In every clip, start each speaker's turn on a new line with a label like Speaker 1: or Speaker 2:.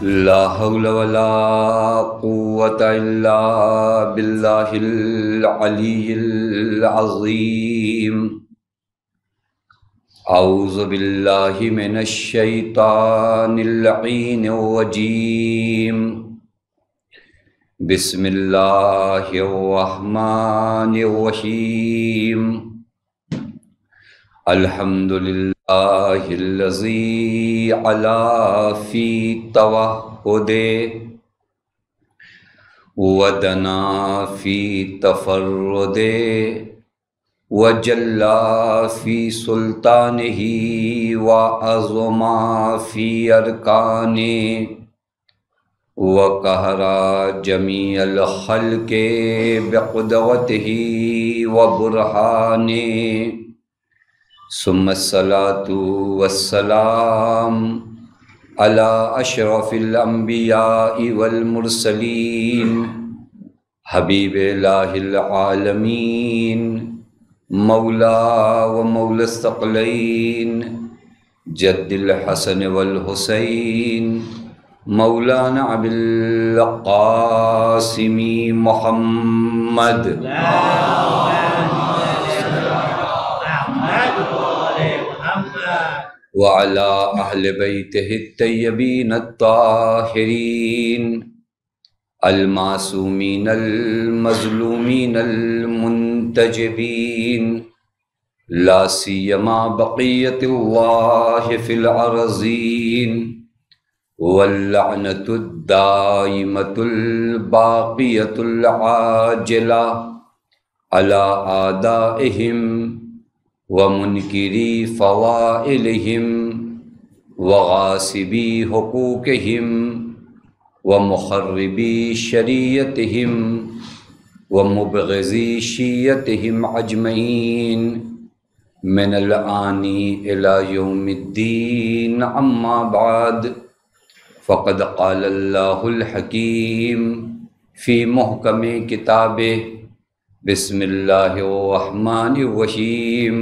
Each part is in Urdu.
Speaker 1: لا حول ولا قوة إلا بالله العلي العظيم. أعوذ بالله من الشيطان اللعين الرجيم. بسم الله الرحمن الرحيم. الحمد لله الذي علا في توحده ودنا في تفرده وجلا في سلطانه وعظما في أركانه وقهر جميع الخلق بقدرته وبرهانه. ثم الصلاة والسلام على أشرف الأنبياء والمرسلين حبيب الله العالمين مولا ومولى الثقلين جد الحسن والحسين مولانا أبي القاسم محمد وعلى أهل بيته الطيبين الطاهرين المعصومين المظلومين المنتجبين لا سيما بقية الله في الأرضين واللعنة الدائمة الباقية العاجلة على أعدائهم ومنكري فضائلهم وغاصبي حقوقهم ومخربي شريعتهم ومبغضي شيعتهم أجمعين من الآن إلى يوم الدين. أما بعد، فقد قال الله الحكيم في محكم كتابه: بسم الله الرحمن الرحيم.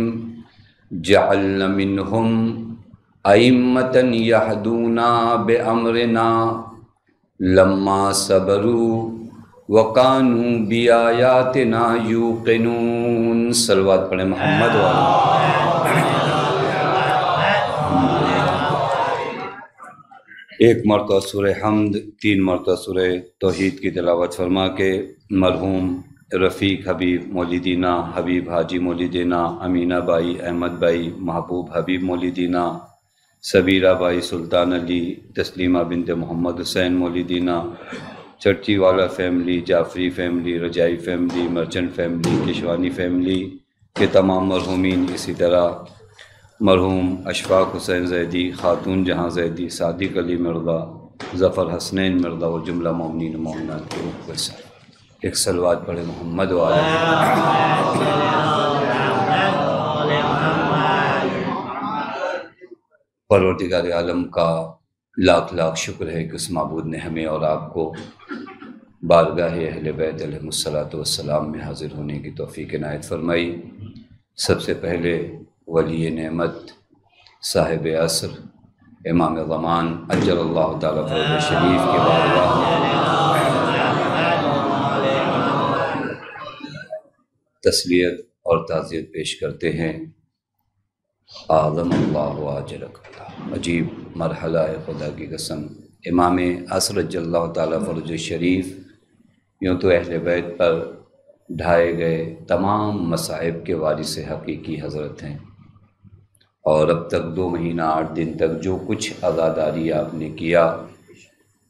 Speaker 1: جعلنا منهم أئمة يهدون بأمرنا لما صبروا وكانوا بآياتنا يوقنون. صلوات پڑھیں محمد ایک مرتبہ سورہ حمد، 3 مرتبہ سورہ توحید کی تلاوت فرما کے مرحوم رفیق حبیب مولیدینہ، حبیب حاجی مولیدینہ، امینہ بائی، احمد بائی، محبوب حبیب مولیدینہ، سبیرہ بائی، سلطان علی، تسلیمہ بنت محمد حسین مولیدینہ، Churchiwala family, Jafri family, Rajai family, Merchant family, Kashwani family کے تمام مرحومین، اسی طرح مرحوم اشفاق حسین زیدی، خاتون جہاں زیدی، صادق علی مرزا، ظفر حسنین مرزا و جملہ مومنین و مومنات کے روح پر سر ایک صلوات پڑھے محمد والے. پروردگار عالم کا لاکھ لاکھ شکر ہے کہ اس معبود نے ہمیں اور آپ کو بارگاہ اہل بیت علیہ السلام میں حاضر ہونے کی توفیق عنایت فرمائی. سب سے پہلے ولی نعمت، صاحب عصر، امام زمان اجل اللہ تعالیٰ فیض شریف کے بارگاہ تسلیت اور تعزیت پیش کرتے ہیں. اعظم اللہ اجرک. عجیب مرحلہ ہے، خدا کی قسم. امام عصر اجل اللہ تعالیٰ فرج شریف یوں تو اہل بیت پر ڈھائے گئے تمام مصائب کے وارث حقیقی حضرت ہیں، اور اب تک 2 مہینہ 8 دن تک جو کچھ عزاداری آپ نے کیا،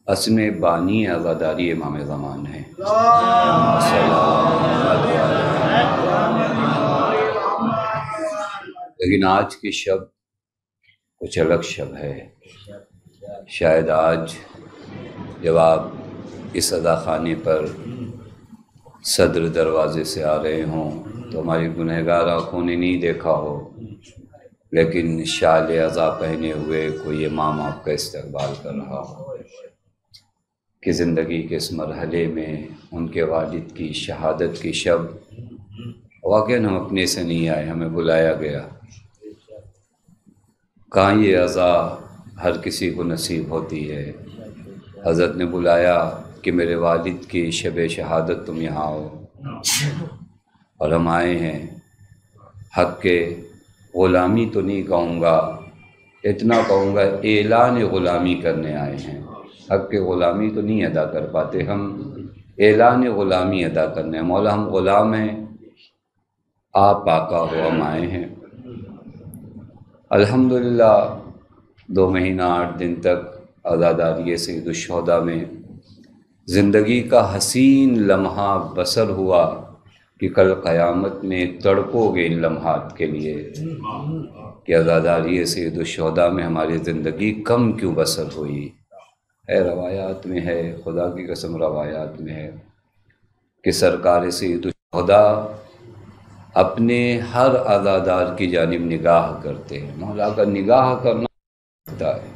Speaker 1: اصل بانی عزاداری امام زمان ہے. لیکن آج کی شب کچھ الگ شب ہے. شاید آج جب آپ اس ادا خانے پر صدر دروازے سے آ رہے ہوں تو ہماری گنہگار آنکھوں نے نہیں دیکھا ہو، لیکن شال عزا پہنے ہوئے کوئی امام آپ کا استقبال کر رہا ہو کہ زندگی کے اس مرحلے میں ان کے والد کی شہادت کی شب. واقعاً ہم اپنے سے نہیں آئے، ہمیں بلایا گیا. کہاں یہ عزا ہر کسی کو نصیب ہوتی ہے. حضرت نے بلایا کہ میرے والد کی شب شہادت تم یہاں آؤ، اور ہم آئے ہیں۔ حق کے غلامی تو نہیں کہوں گا، اتنا کہوں گا اعلان غلامی کرنے آئے ہیں۔ حق کے غلامی تو نہیں ادا کر پاتے ہم، اعلان غلامی ادا کرنے ہیں۔ مولا ہم غلام ہیں، آپ آقا ہو، ہم آئے ہیں۔ الحمدللہ 2 مہینہ 8 دن تک عزاداری سید الشہداء میں زندگی کا حسین لمحہ بسر ہوا کہ کل قیامت میں تڑپو گے ان لمحات کے لیے کہ عزاداری سید الشہداء میں ہماری زندگی کم کیوں بسر ہوئی ہے۔ روایات میں ہے، خدا کی قسم روایات میں ہے کہ سرکار سید الشہداء اپنے ہر عزادار کی جانب نگاہ کرتے ہیں۔ مولا کا نگاہ کرنا رکھتا ہے،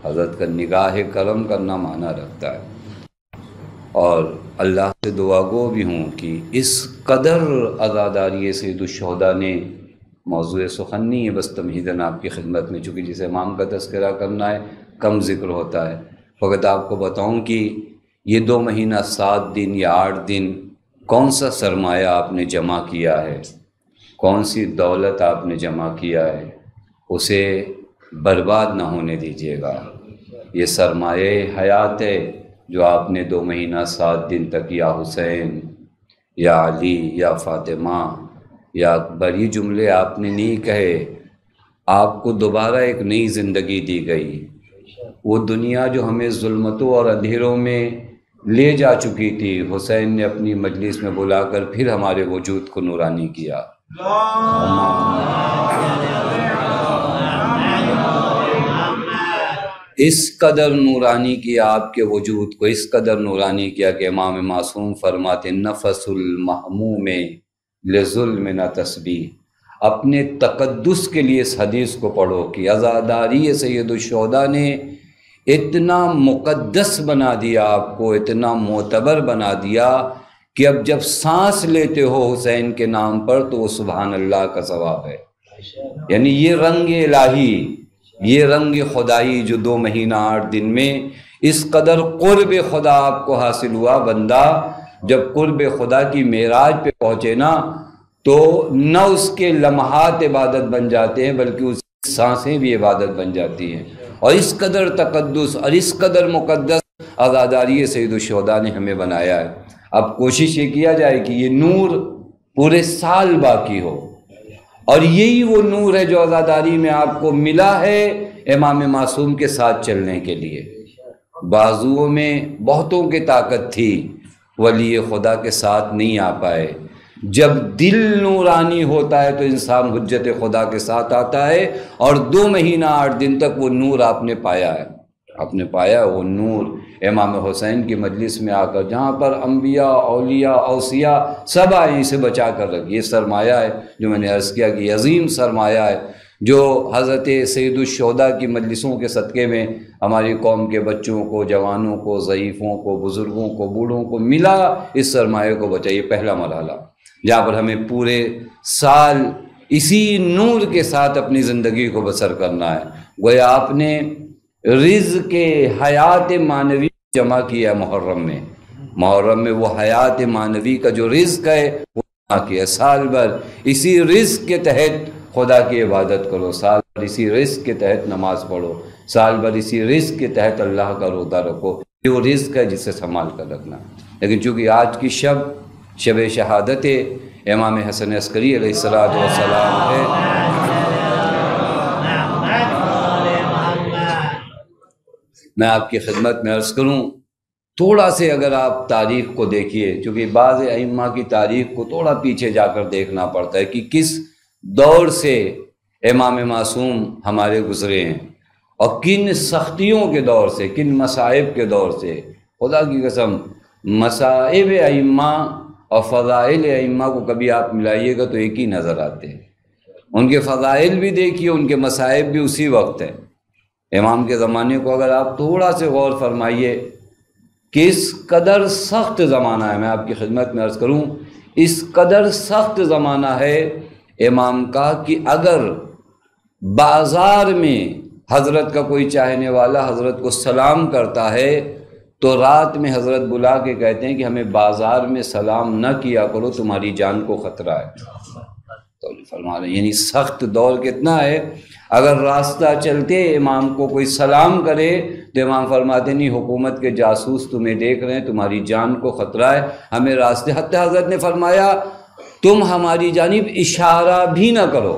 Speaker 1: حضرت کا نگاہ کرم کرنا معنی رکھتا ہے۔ اور اللہ سے دعا گو بھی ہوں کہ اس قدر عزاداری سید الشہداء نے، موضوع سخن نہیں ہے بس تمہیداً آپ کی خدمت میں، چونکہ جسے امام کا تذکرہ کرنا ہے کم ذکر ہوتا ہے، فقط آپ کو بتاؤں کہ یہ 2 مہینہ 7 دن یا 8 دن کون سا سرمایہ آپ نے جمع کیا ہے، کون سی دولت آپ نے جمع کیا ہے، اسے برباد نہ ہونے دیجیے گا۔ یہ سرمایہ حیات ہے جو آپ نے 2 مہینہ 7 دن تک یا حسین یا علی یا فاطمہ یا اکبر یہ جملے آپ نے نہیں کہے، آپ کو دوبارہ ایک نئی زندگی دی گئی۔ وہ دنیا جو ہمیں ظلمتوں اور اندھیروں میں لے جا چکی تھی، حسین نے اپنی مجلس میں بلا کر پھر ہمارے وجود کو نورانی کیا۔ اس قدر نورانی کیا آپ کے وجود کو، اس قدر نورانی کیا کہ امام معصوم فرماتے نفس المحموم لظلم نہ تسبیح۔ اپنے تقدس کے لیے اس حدیث کو پڑھو کہ عزاداری سید الشہداء نے اتنا مقدس بنا دیا آپ کو، اتنا معتبر بنا دیا کہ اب جب سانس لیتے ہو حسین کے نام پر تو وہ سبحان اللہ کا ثواب ہے۔ یعنی یہ رنگ الہی، یہ رنگ خدائی جو 2 مہینہ 8 دن میں اس قدر قرب خدا آپ کو حاصل ہوا۔ بندہ جب قرب خدا کی معراج پہ پہنچے نا تو نہ اس کے لمحات عبادت بن جاتے ہیں بلکہ اس کی سانسیں بھی عبادت بن جاتی ہیں۔ اور اس قدر تقدس اور اس قدر مقدس عزاداری سید الشہداء نے ہمیں بنایا ہے۔ اب کوشش یہ کیا جائے کہ یہ نور پورے سال باقی ہو، اور یہی وہ نور ہے جو عزاداری میں آپ کو ملا ہے امام معصوم کے ساتھ چلنے کے لیے۔ بازوؤں میں بہتوں کی طاقت تھی، ولی خدا کے ساتھ نہیں آ پائے۔ جب دل نورانی ہوتا ہے تو انسان حجت خدا کے ساتھ آتا ہے، اور 2 مہینہ 8 دن تک وہ نور آپ نے پایا ہے۔ آپ نے پایا وہ نور امام حسین کی مجلس میں آ کر، جہاں پر انبیاء، اولیاء، اوصیاء سب آئے، اسے بچا کر رکھ۔ یہ سرمایہ ہے جو میں نے عرض کیا کہ عظیم سرمایہ ہے جو حضرت سید الشہداء کی مجلسوں کے صدقے میں ہماری قوم کے بچوں کو، جوانوں کو، ضعیفوں کو، بزرگوں کو، بوڑھوں کو ملا۔ اس سرمایہ کو بچا، یہ پہلا مرحلہ جہاں پر ہمیں پورے سال اسی نور کے ساتھ اپنی زندگی کو بسر کرنا ہے۔ گویا آپ نے رزق حیات معنوی جمع کیا محرم میں۔ محرم میں وہ حیات معنوی کا جو رزق ہے وہ جمع کیا۔ سال بھر اسی رزق کے تحت خدا کی عبادت کرو، سال بھر اسی رزق کے تحت نماز پڑھو، سال بھر اسی رزق کے تحت اللہ کا روزہ رکھو۔ یہ وہ رزق ہے جسے سنبھال کر رکھنا۔ لیکن چونکہ آج کی شب شہادت امام حسن عسکری علیہ السلام ہے، میں آپ کی خدمت میں عرض کروں تھوڑا سے اگر آپ تاریخ کو دیکھیے، چونکہ بعض ائمہ کی تاریخ کو تھوڑا پیچھے جا کر دیکھنا پڑتا ہے کہ کس دور سے امام معصوم ہمارے گزرے ہیں اور کن سختیوں کے دور سے، کن مصائب کے دور سے۔ خدا کی قسم مصائب ائمہ اور فضائل ائمہ کو کبھی آپ ملائیے گا تو ایک ہی نظر آتے ہیں۔ ان کے فضائل بھی دیکھیے، ان کے مصائب بھی اسی وقت ہیں۔ امام کے زمانے کو اگر آپ تھوڑا سے غور فرمائیے کہ اس قدر سخت زمانہ ہے، میں آپ کی خدمت میں عرض کروں اس قدر سخت زمانہ ہے امام کا کہ اگر بازار میں حضرت کا کوئی چاہنے والا حضرت کو سلام کرتا ہے تو رات میں حضرت بلا کے کہتے ہیں کہ ہمیں بازار میں سلام نہ کیا کرو، تمہاری جان کو خطرہ ہے۔ تو فرما رہے ہیں یعنی سخت دور کتنا ہے، اگر راستہ چلتے امام کو کوئی سلام کرے تو امام فرماتے نہیں، حکومت کے جاسوس تمہیں دیکھ رہے ہیں، تمہاری جان کو خطرہ ہے، ہمیں راستے، حتیٰ حضرت نے فرمایا تم ہماری جانب اشارہ بھی نہ کرو،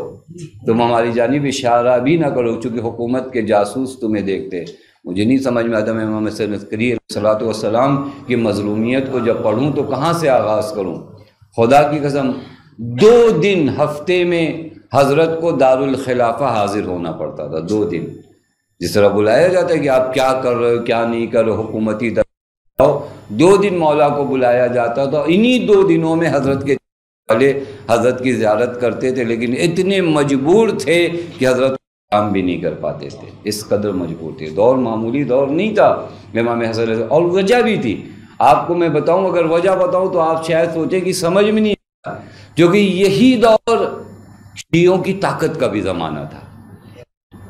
Speaker 1: تم ہماری جانب اشارہ بھی نہ کرو، چونکہ حکومت کے جاسوس تمہیں دیکھتے۔ مجھے نہیں سمجھ میں آتا، میں امام حسن عسکری علیہ الصلوۃ والسلام کی مظلومیت کو جب پڑھوں تو کہاں سے آغاز کروں۔ خدا کی قسم 2 دن ہفتے میں حضرت کو دارالخلافہ حاضر ہونا پڑتا تھا، 2 دن، جس طرح بلایا جاتا ہے کہ آپ کیا کر رہے ہو کیا نہیں کر رہے ہو، حکومتی دفتر، 2 دن مولا کو بلایا جاتا تھا۔ انہی 2 دنوں میں حضرت کے والے حضرت کی زیارت کرتے تھے، لیکن اتنے مجبور تھے کہ حضرت کام بھی نہیں کر پاتے تھے، اس قدر مجبور تھے۔ دور معمولی دور نہیں تھا امام حسن، اور وجہ بھی تھی۔ آپ کو میں بتاؤں، اگر وجہ بتاؤں تو آپ شاید سوچیں کہ سمجھ میں نہیں آتا، کیونکہ یہی دور شیعوں کی طاقت کا بھی زمانہ تھا۔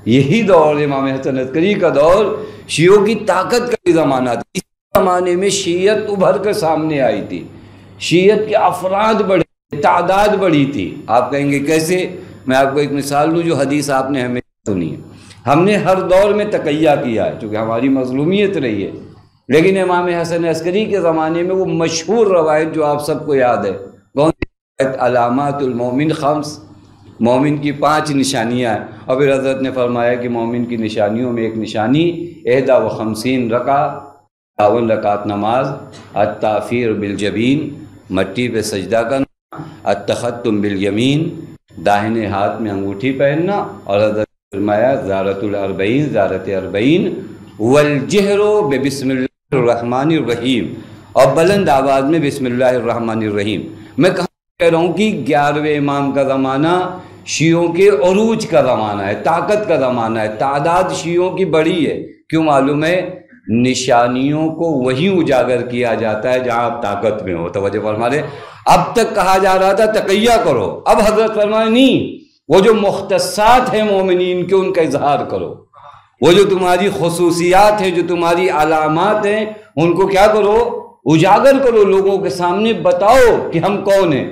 Speaker 1: یہی دور امام حسن عسکری کا دور شیعوں کی طاقت کا بھی زمانہ تھا۔ اس زمانے میں شیعت ابھر کر سامنے آئی تھی، شیعت کے افراد بڑے، تعداد بڑی تھی۔ آپ کہیں گے کیسے؟ میں آپ کو ایک مثال دوں جو حدیث آپ نے ہمیں سنی ہے۔ ہم نے ہر دور میں تقیہ کیا ہے چونکہ ہماری مظلومیت رہی ہے، لیکن امام حسن عسکری کے زمانے میں وہ مشہور روایت جو آپ سب کو یاد ہے، کون سی روایت؟ علامات المومن 5، مومن کی 5 نشانیاں ہیں۔ اور پھر حضرت نے فرمایا کہ مومن کی نشانیوں میں ایک نشانی 51 رکعت، 52 رکعت نماز، التعفیر بالجبین، مٹی پہ سجدہ کرنا، التختم بالیمین، داہنے ہاتھ میں انگوٹھی پہننا، اور حضرت نے فرمایا زیارت الاربعین، زیارت 40، والجہر بسم اللہ الرحمن الرحیم، اور بلند آواز میں بسم اللہ الرحمن الرحیم۔ میں کہاں کہہ رہا ہوں کہ 11ویں امام کا زمانہ شیعوں کے عروج کا زمانہ ہے، طاقت کا زمانہ ہے، تعداد شیعوں کی بڑی ہے۔ کیوں معلوم ہے؟ نشانیوں کو وہی اجاگر کیا جاتا ہے جہاں آپ طاقت میں ہو۔ توجہ فرمائے، اب تک کہا جا رہا تھا تقیہ کرو، اب حضرت فرمائے نہیں، وہ جو مختصات ہیں مومنین کے ان کا اظہار کرو، وہ جو تمہاری خصوصیات ہیں، جو تمہاری علامات ہیں، ان کو کیا کرو؟ اجاگر کرو، لوگوں کے سامنے بتاؤ کہ ہم کون ہیں۔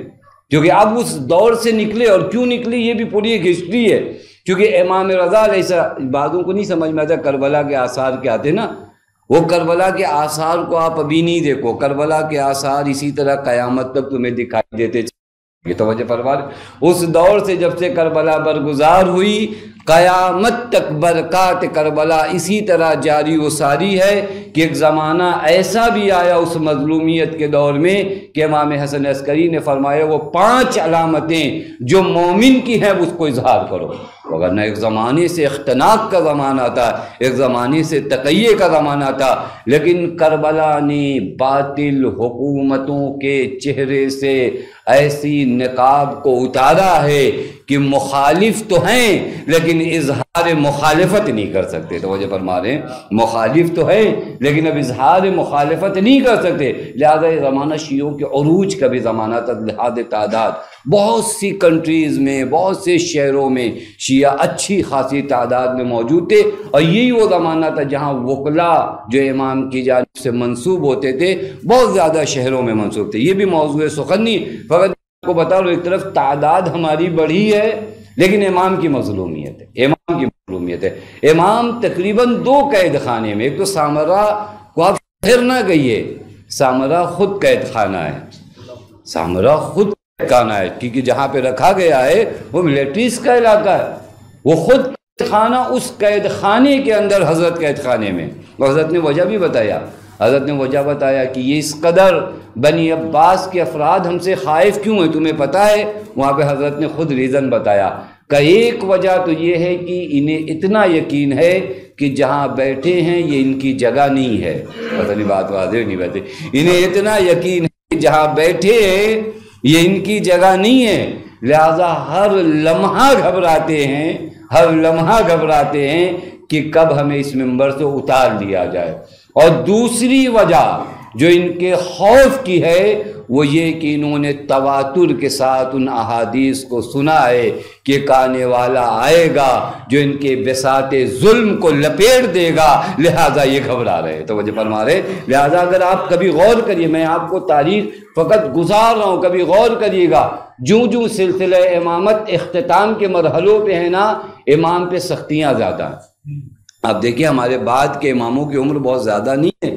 Speaker 1: کیونکہ اب اس دور سے نکلے، اور کیوں نکلے یہ بھی پوری ایک ہسٹری ہے۔ کیونکہ امام رضا علیہ السلام، بعضوں کو نہیں سمجھ میں آتا، کربلا کے آثار کیا تھے نا، وہ کربلا کے آثار کو آپ ابھی نہیں دیکھو، کربلا کے آثار اسی طرح قیامت تک تمہیں دکھائی دیتے یہ توجہ فرما رہے۔ اس دور سے جب سے کربلا برگزار ہوئی، قیامت تک برکات کربلا اسی طرح جاری و ساری ہے کہ ایک زمانہ ایسا بھی آیا اس مظلومیت کے دور میں کہ امام حسن عسکری نے فرمایا وہ 5 علامتیں جو مومن کی ہیں اس کو اظہار کرو، ورنہ ایک زمانے سے اختناق کا زمانہ تھا، ایک زمانے سے تقیے کا زمانہ تھا، لیکن کربلا نے باطل حکومتوں کے چہرے سے ایسی نقاب کو اتارا ہے کہ مخالف تو ہیں لیکن اظہار مخالفت نہیں کر سکتے۔ توجہ فرما رہے ہیں، مخالف تو ہیں لیکن اب اظہار مخالفت نہیں کر سکتے۔ لہذا یہ زمانہ شیعوں کے عروج کا بھی زمانہ تھا، لحاظ تعداد بہت سی کنٹریز میں، بہت سے شہروں میں شیعہ اچھی خاصی تعداد میں موجود تھے، اور یہی وہ زمانہ تھا جہاں وکلا جو امام کی جانب سے منسوب ہوتے تھے بہت زیادہ شہروں میں منسوب تھے۔ یہ بھی موضوع سخن نہیں، فقط کو بتا رہا ہوں، ایک طرف تعداد ہماری بڑھی ہے لیکن امام کی مظلومیت ہے، امام کی مظلومیت ہے۔ امام تقریباً 2 قید خانے میں، ایک تو سامرا کو آپ شہر نہ کہیے، سامرا خود قید خانہ ہے، سامرا خود قید خانہ ہے، کیونکہ جہاں پہ رکھا گیا ہے وہ ملٹریز کا علاقہ ہے، وہ خود قید خانہ، اس قید خانے کے اندر حضرت قید خانے میں، اور حضرت نے وجہ بھی بتایا، حضرت نے وجہ بتایا کہ یہ اس قدر بنی عباس کے افراد ہم سے خائف کیوں ہیں تمہیں پتہ ہے؟ وہاں پہ حضرت نے خود ریزن بتایا کہ ایک وجہ تو یہ ہے کہ انہیں اتنا یقین ہے کہ جہاں بیٹھے ہیں یہ ان کی جگہ نہیں ہے۔ پتہ نہیں بات واضح نہیں بیٹھے، انہیں اتنا یقین ہے کہ جہاں بیٹھے ہیں یہ ان کی جگہ نہیں ہے، لہذا ہر لمحہ گھبراتے ہیں، ہر لمحہ گھبراتے ہیں کہ کب ہمیں اس منبر سے اتار لیا جائے۔ اور دوسری وجہ جو ان کے خوف کی ہے وہ یہ کہ انہوں نے تواتر کے ساتھ ان احادیث کو سنا ہے کہ ایک آنے والا آئے گا جو ان کے بساط ظلم کو لپیٹ دے گا، لہٰذا یہ گھبرا رہے۔ توجہ فرما رہے، لہٰذا اگر آپ کبھی غور کریے، میں آپ کو تاریخ فقط گزار رہا ہوں، کبھی غور کریے گا، جو سلسلہ امامت اختتام کے مرحلوں پہ ہے نا، امام پہ سختیاں زیادہ ہیں۔ آپ دیکھیے ہمارے بعد کے اماموں کی عمر بہت زیادہ نہیں ہے،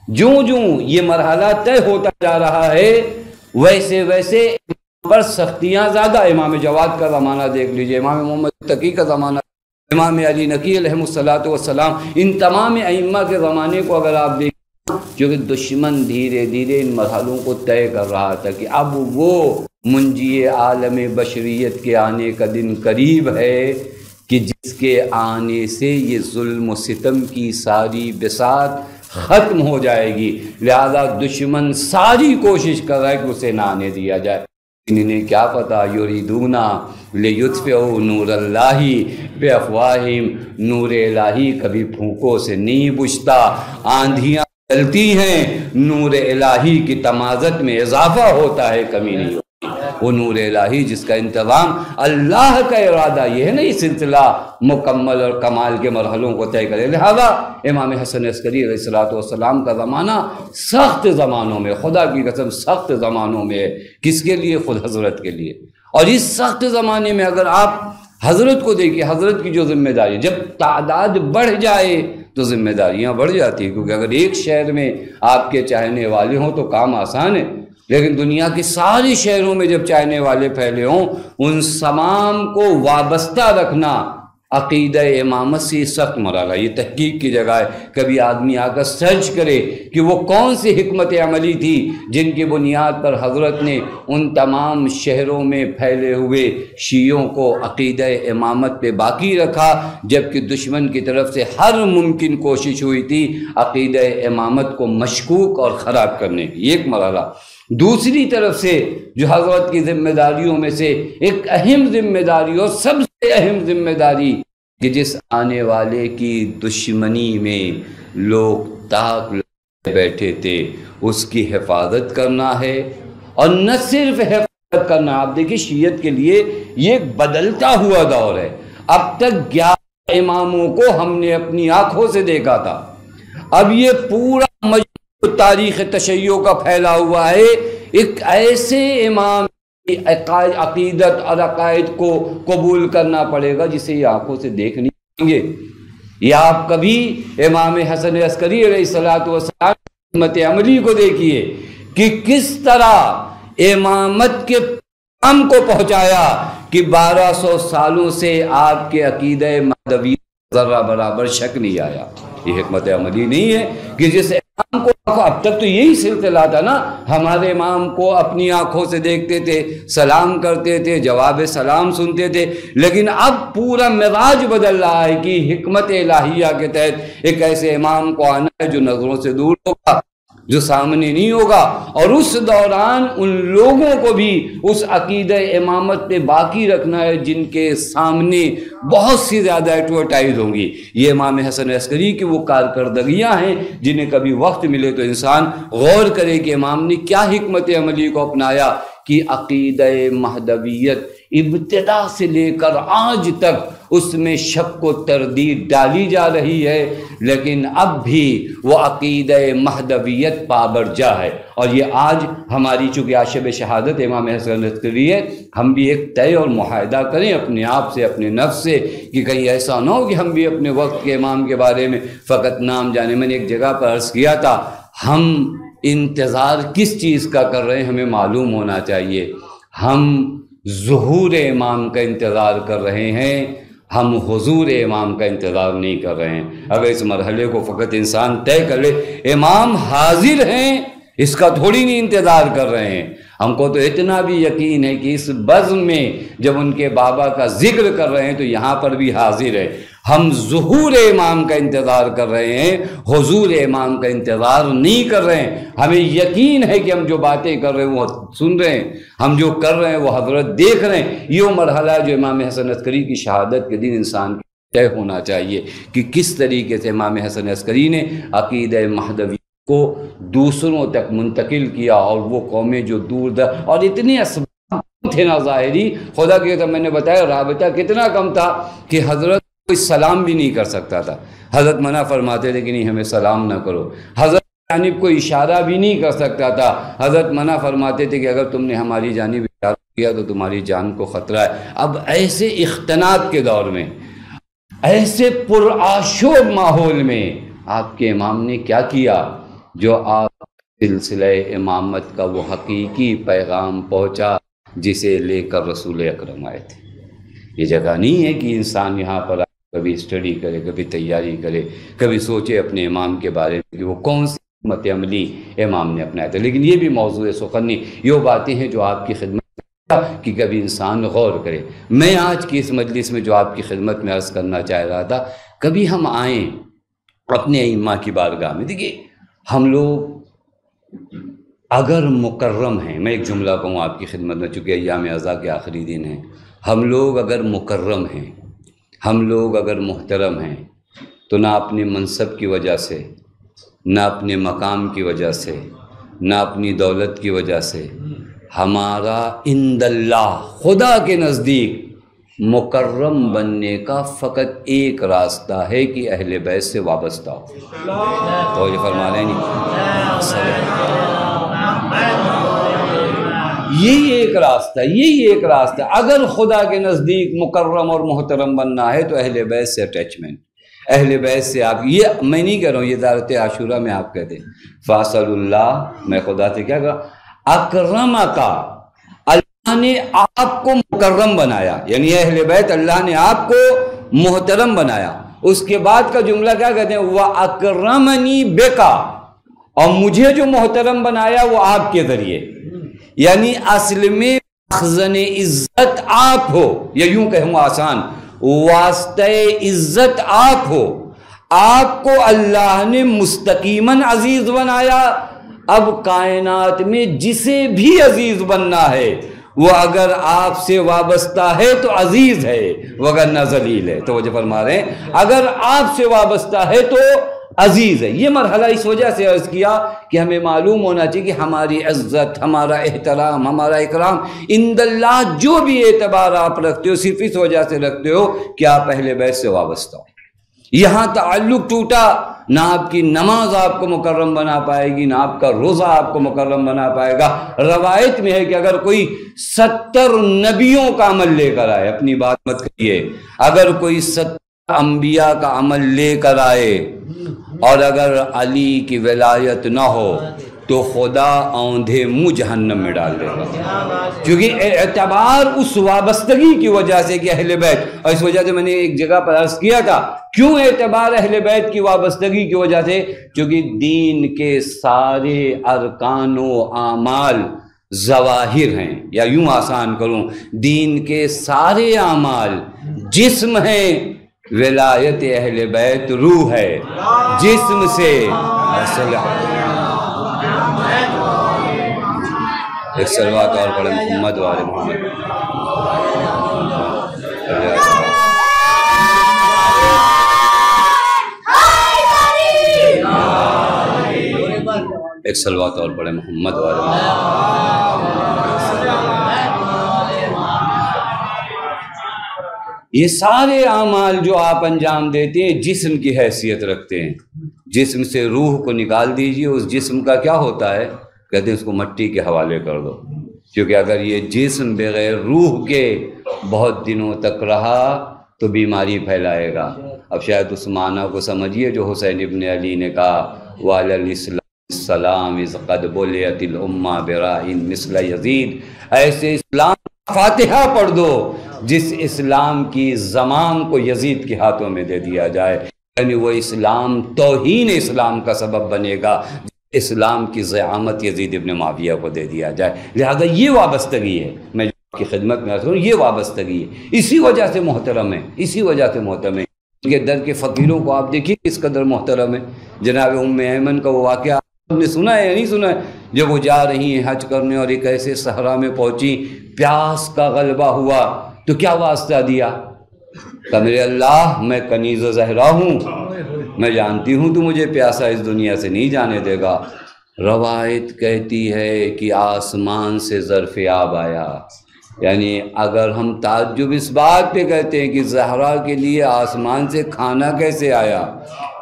Speaker 1: جو یہ مرحلہ طے ہوتا جا رہا ہے ویسے ویسے پر سختیاں زیادہ۔ امام جواد کا زمانہ دیکھ لیجئے، امام محمد تقی کا زمانہ، امام علی نقی علیہ الصلوۃ والسلام، ان تمام ائمہ کے زمانے کو اگر آپ دیکھیں، جو کہ دشمن دھیرے دھیرے ان مرحلوں کو طے کر رہا تھا کہ اب وہ منجی عالم بشریت کے آنے کا دن قریب ہے کہ جس کے آنے سے یہ ظلم و ستم کی ساری بساط ختم ہو جائے گی، لہذا دشمن ساری کوشش کر رہا ہے کہ اسے نہ آنے دیا جائے۔ انہیں کیا پتا، یریدون لیطفئوا نور اللہ بافواہہم، نور الہی کبھی پھونکوں سے نہیں بجھتا، آندھیاں چلتی ہیں، نور الہی کی تمازت میں اضافہ ہوتا ہے، کمی نہیں ہوتی۔ وہ نور الہی جس کا انتظام اللہ کا ارادہ، یہ ہے نا، یہ سلسلہ مکمل اور کمال کے مرحلوں کو طے کرے۔ لہذا امام حسن عسکری علیہ السلام کا زمانہ سخت زمانوں میں، خدا کی قسم سخت زمانوں میں ہے۔ کس کے لیے؟ خود حضرت کے لیے۔ اور اس سخت زمانے میں اگر آپ حضرت کو دیکھیے، حضرت کی جو ذمہ داری، جب تعداد بڑھ جائے تو ذمہ داریاں بڑھ جاتی ہیں، کیونکہ اگر ایک شہر میں آپ کے چاہنے والے ہوں تو کام آسان ہے، لیکن دنیا کے سارے شہروں میں جب چاہنے والے پھیلے ہوں، ان تمام کو وابستہ رکھنا عقیدہ امامت سے سخت مرحلہ۔ یہ تحقیق کی جگہ ہے، کبھی آدمی آ کر سرچ کرے کہ وہ کون سی حکمت عملی تھی جن کی بنیاد پر حضرت نے ان تمام شہروں میں پھیلے ہوئے شیعوں کو عقیدہ امامت پہ باقی رکھا، جبکہ دشمن کی طرف سے ہر ممکن کوشش ہوئی تھی عقیدہ امامت کو مشکوک اور خراب کرنے کی۔ ایک مرحلہ۔ دوسری طرف سے جو حضرت کی ذمہ داریوں میں سے ایک اہم ذمہ داری اور سب سے اہم ذمہ داری کہ جس آنے والے کی دشمنی میں لوگ تاک لگائے بیٹھے تھے اس کی حفاظت کرنا ہے، اور نہ صرف حفاظت کرنا۔ آپ دیکھیں شیعت کے لیے یہ ایک بدلتا ہوا دور ہے۔ اب تک 11 اماموں کو ہم نے اپنی آنکھوں سے دیکھا تھا، اب یہ پورا تاریخ تشیع کا پھیلا ہوا ہے ایک ایسے امام کی عقیدت اور عقائد کو قبول کرنا پڑے گا جسے یہ آنکھوں سے دیکھ نہیں پائیں گے۔ یا آپ کبھی امام حسن عسکری علیہ السلام کی حکمت عملی کو دیکھیے کہ کس طرح امامت کے پیغام کو پہنچایا کہ 1200 سالوں سے آپ کے عقیدہ مہدویت ذرہ برابر شک نہیں آیا۔ یہ حکمت عملی نہیں ہے کہ جس امام کو اب تک تو یہی سلسلہ تھا نا، ہمارے امام کو اپنی آنکھوں سے دیکھتے تھے، سلام کرتے تھے، جواب سلام سنتے تھے، لیکن اب پورا مزاج بدل رہا ہے کہ حکمت الہیہ کے تحت ایک ایسے امام کو آنا ہے جو نظروں سے دور ہوگا، جو سامنے نہیں ہوگا، اور اس دوران ان لوگوں کو بھی اس عقیدہ امامت پہ باقی رکھنا ہے جن کے سامنے بہت سی زیادہ ایڈورٹائز ہوں گی۔ یہ امام حسن عسکری کی وہ کارکردگیاں ہیں جنہیں کبھی وقت ملے تو انسان غور کرے کہ امام نے کیا حکمت عملی کو اپنایا کہ عقیدہ مہدویت ابتدا سے لے کر آج تک اس میں شک و تردید ڈالی جا رہی ہے، لیکن اب بھی وہ عقیدہ مہدویت پابرجا ہے۔ اور یہ آج ہماری چونکہ عاشب شہادت امام حسن عسکری ہے، ہم بھی ایک طے اور معاہدہ کریں اپنے آپ سے، اپنے نفس سے، کہ کہیں ایسا نہ ہو کہ ہم بھی اپنے وقت کے امام کے بارے میں فقط نام جانے۔ میں نے ایک جگہ پر عرض کیا تھا، ہم انتظار کس چیز کا کر رہے ہیں ہمیں معلوم ہونا چاہیے۔ ہم ظہور امام کا انتظار کر رہے ہیں، ہم حضور امام کا انتظار نہیں کر رہے ہیں۔ اگر اس مرحلے کو فقط انسان طے کر لے امام حاضر ہیں، اس کا تھوڑی نہیں انتظار کر رہے ہیں۔ ہم کو تو اتنا بھی یقین ہے کہ اس بزم میں جب ان کے بابا کا ذکر کر رہے ہیں تو یہاں پر بھی حاضر ہے۔ ہم ظہور امام کا انتظار کر رہے ہیں، حضور امام کا انتظار نہیں کر رہے ہیں۔ ہمیں یقین ہے کہ ہم جو باتیں کر رہے ہیں وہ سن رہے ہیں، ہم جو کر رہے ہیں وہ حضرت دیکھ رہے ہیں۔ یہ مرحلہ ہے جو امام حسن عسکری کی شہادت کے دن انسان طے ہونا چاہیے کہ کس طریقے سے امام حسن عسکری نے عقیدہ مہدوی کو دوسروں تک منتقل کیا، اور وہ قومیں جو دور در اور اتنے اسباب تھے نا ظاہری، خدا کی قسم میں نے بتایا رابطہ کتنا کم تھا کہ حضرت کوئی سلام بھی نہیں کر سکتا تھا، حضرت منع فرماتے تھے کہ نہیں ہمیں سلام نہ کرو، حضرت جانب کوئی اشارہ بھی نہیں کر سکتا تھا، حضرت منع فرماتے تھے کہ اگر تم نے ہماری جانب اشارہ کیا تو تمہاری جان کو خطرہ ہے۔ اب ایسے اختناق کے دور میں، ایسے پرآشوب ماحول میں آپ کے امام نے کیا کیا؟ جو آپ سلسلہ امامت کا وہ حقیقی پیغام پہنچا جسے لے کر رسول اکرم آئے تھے۔ یہ جگہ نہیں ہے کہ انسان یہاں پر کبھی اسٹڈی کرے، کبھی تیاری کرے، کبھی سوچے اپنے امام کے بارے میں کہ وہ کون سی حکمت عملی امام نے اپنایا تھا، لیکن یہ بھی موضوع سخن نہیں، یہ باتیں ہیں جو آپ کی خدمت کہ کبھی انسان غور کرے۔ میں آج کی اس مجلس میں جو آپ کی خدمت میں عرض کرنا چاہ رہا تھا، کبھی ہم آئیں اپنے ائمہ کی بارگاہ میں، دیکھیے ہم لوگ اگر مکرم ہیں، میں ایک جملہ کہوں آپ کی خدمت میں، چونکہ ایام عزا کے آخری دن ہیں، ہم لوگ اگر مکرم ہیں، ہم لوگ اگر محترم ہیں، تو نہ اپنے منصب کی وجہ سے، نہ اپنے مقام کی وجہ سے، نہ اپنی دولت کی وجہ سے، ہمارا عند اللہ خدا کے نزدیک مکرم بننے کا فقط ایک راستہ ہے کہ اہل بیت سے وابستہ ہو۔ تو یہ فرما رہے ہیں یہی ایک راستہ، یہی ایک راستہ۔ اگر خدا کے نزدیک مکرم اور محترم بننا ہے تو اہل بیت سے اٹیچمنٹ، اہل بیت سے آپ، یہ میں نہیں کہہ رہا ہوں، یہ دعوت عاشورہ میں آپ کہتے ہیں فاصل اللہ، میں خدا سے کیا کہا، اکرم کا، اللہ نے آپ کو مکرم بنایا، یعنی اہل بیت اللہ نے آپ کو محترم بنایا۔ اس کے بعد کا جملہ کیا کہتے ہیں، وَأَكْرَمَنِي بِكَ، اور مجھے جو محترم بنایا وہ آپ کے ذریعے، یعنی اصل میں مخزن عزت آپ ہو، یا یوں کہوں آسان، واسطہ عزت آپ ہو، آپ کو اللہ نے مستقیماً عزیز بنایا۔ اب کائنات میں جسے بھی عزیز بننا ہے وہ اگر آپ سے وابستہ ہے تو عزیز ہے، وگرنہ ذلیل ہے۔ تو وہ جو فرما رہے ہیں اگر آپ سے وابستہ ہے تو عزیز ہے۔ یہ مرحلہ اس وجہ سے عرض کیا کہ ہمیں معلوم ہونا چاہیے کہ ہماری عزت، ہمارا احترام، ہمارا اکرام عند اللہ جو بھی اعتبار آپ رکھتے ہو صرف اس وجہ سے رکھتے ہو کہ آپ اہل بیت سے وابستہ ہو۔ یہاں تعلق ٹوٹا، نہ آپ کی نماز آپ کو مکرم بنا پائے گی، نہ آپ کا روزہ آپ کو مکرم بنا پائے گا۔ روایت میں ہے کہ اگر کوئی 70 نبیوں کا عمل لے کر آئے، اپنی بات مت کریے، اگر کوئی 70 انبیاء کا عمل لے کر آئے اور اگر علی کی ولایت نہ ہو تو خدا اوندھے منہ جہنم میں ڈال دے گا، کیونکہ اعتبار اس وابستگی کی وجہ سے کہ اہل بیت، اور اس وجہ سے میں نے ایک جگہ پر عرض کیا تھا کیوں اعتبار اہل بیت کی وابستگی کی وجہ سے، کیونکہ دین کے سارے ارکان و اعمال ظواہر ہیں، یا یوں آسان کروں، دین کے سارے اعمال جسم ہیں، ولایت اہل بیت روح ہے، جسم سے ایک صلوات اور پڑھیں محمد و آل محمد۔ ایک صلوات اور پڑھیں محمد و آل محمد۔ یہ سارے اعمال جو آپ انجام دیتے ہیں جسم کی حیثیت رکھتے ہیں، جسم سے روح کو نکال دیجئے، اس جسم کا کیا ہوتا ہے، کہتے ہیں اس کو مٹی کے حوالے کر دو، کیونکہ اگر یہ جسم بغیر روح کے بہت دنوں تک رہا تو بیماری پھیلائے گا۔ اب شاید اس معنی کو سمجھیے جو حسین ابن علی نے کہا وَعَلَى السلام اِذْ قَدْ بُلِيَتِ الْأُمَّةُ بِرَاءٍ مِثْلَ یزید، ایسے اسلام فاتحہ پڑھ دو جس اسلام کی زمام کو یزید کے ہاتھوں میں دے دیا جائے، یعنی وہ اسلام توہین اسلام کا سبب بنے گا، اسلام کی زعامت یزید ابن معاویہ کو دے دیا جائے۔ لہذا یہ وابستگی ہے، میں آپ کی خدمت میں عرض کروں، یہ وابستگی ہے، اسی وجہ سے محترم ہے، اسی وجہ سے محترم ہے۔ ان کے در کے فقیروں کو آپ دیکھیے کس قدر محترم ہے۔ جناب ام ایمن کا وہ واقعہ آپ نے سنا ہے یا نہیں سنا ہے، جب وہ جا رہی ہیں حج کرنے اور ایک ایسے صحرا میں پہنچی، پیاس کا غلبہ ہوا تو کیا واسطہ دیا کہ میرے اللہ میں کنیز زہرا ہوں، میں جانتی ہوں تو مجھے پیاسا اس دنیا سے نہیں جانے دے گا۔ روایت کہتی ہے کہ آسمان سے ظرف آب آیا، یعنی اگر ہم تعجب اس بات پہ کہتے ہیں کہ زہرا کے لیے آسمان سے کھانا کیسے آیا،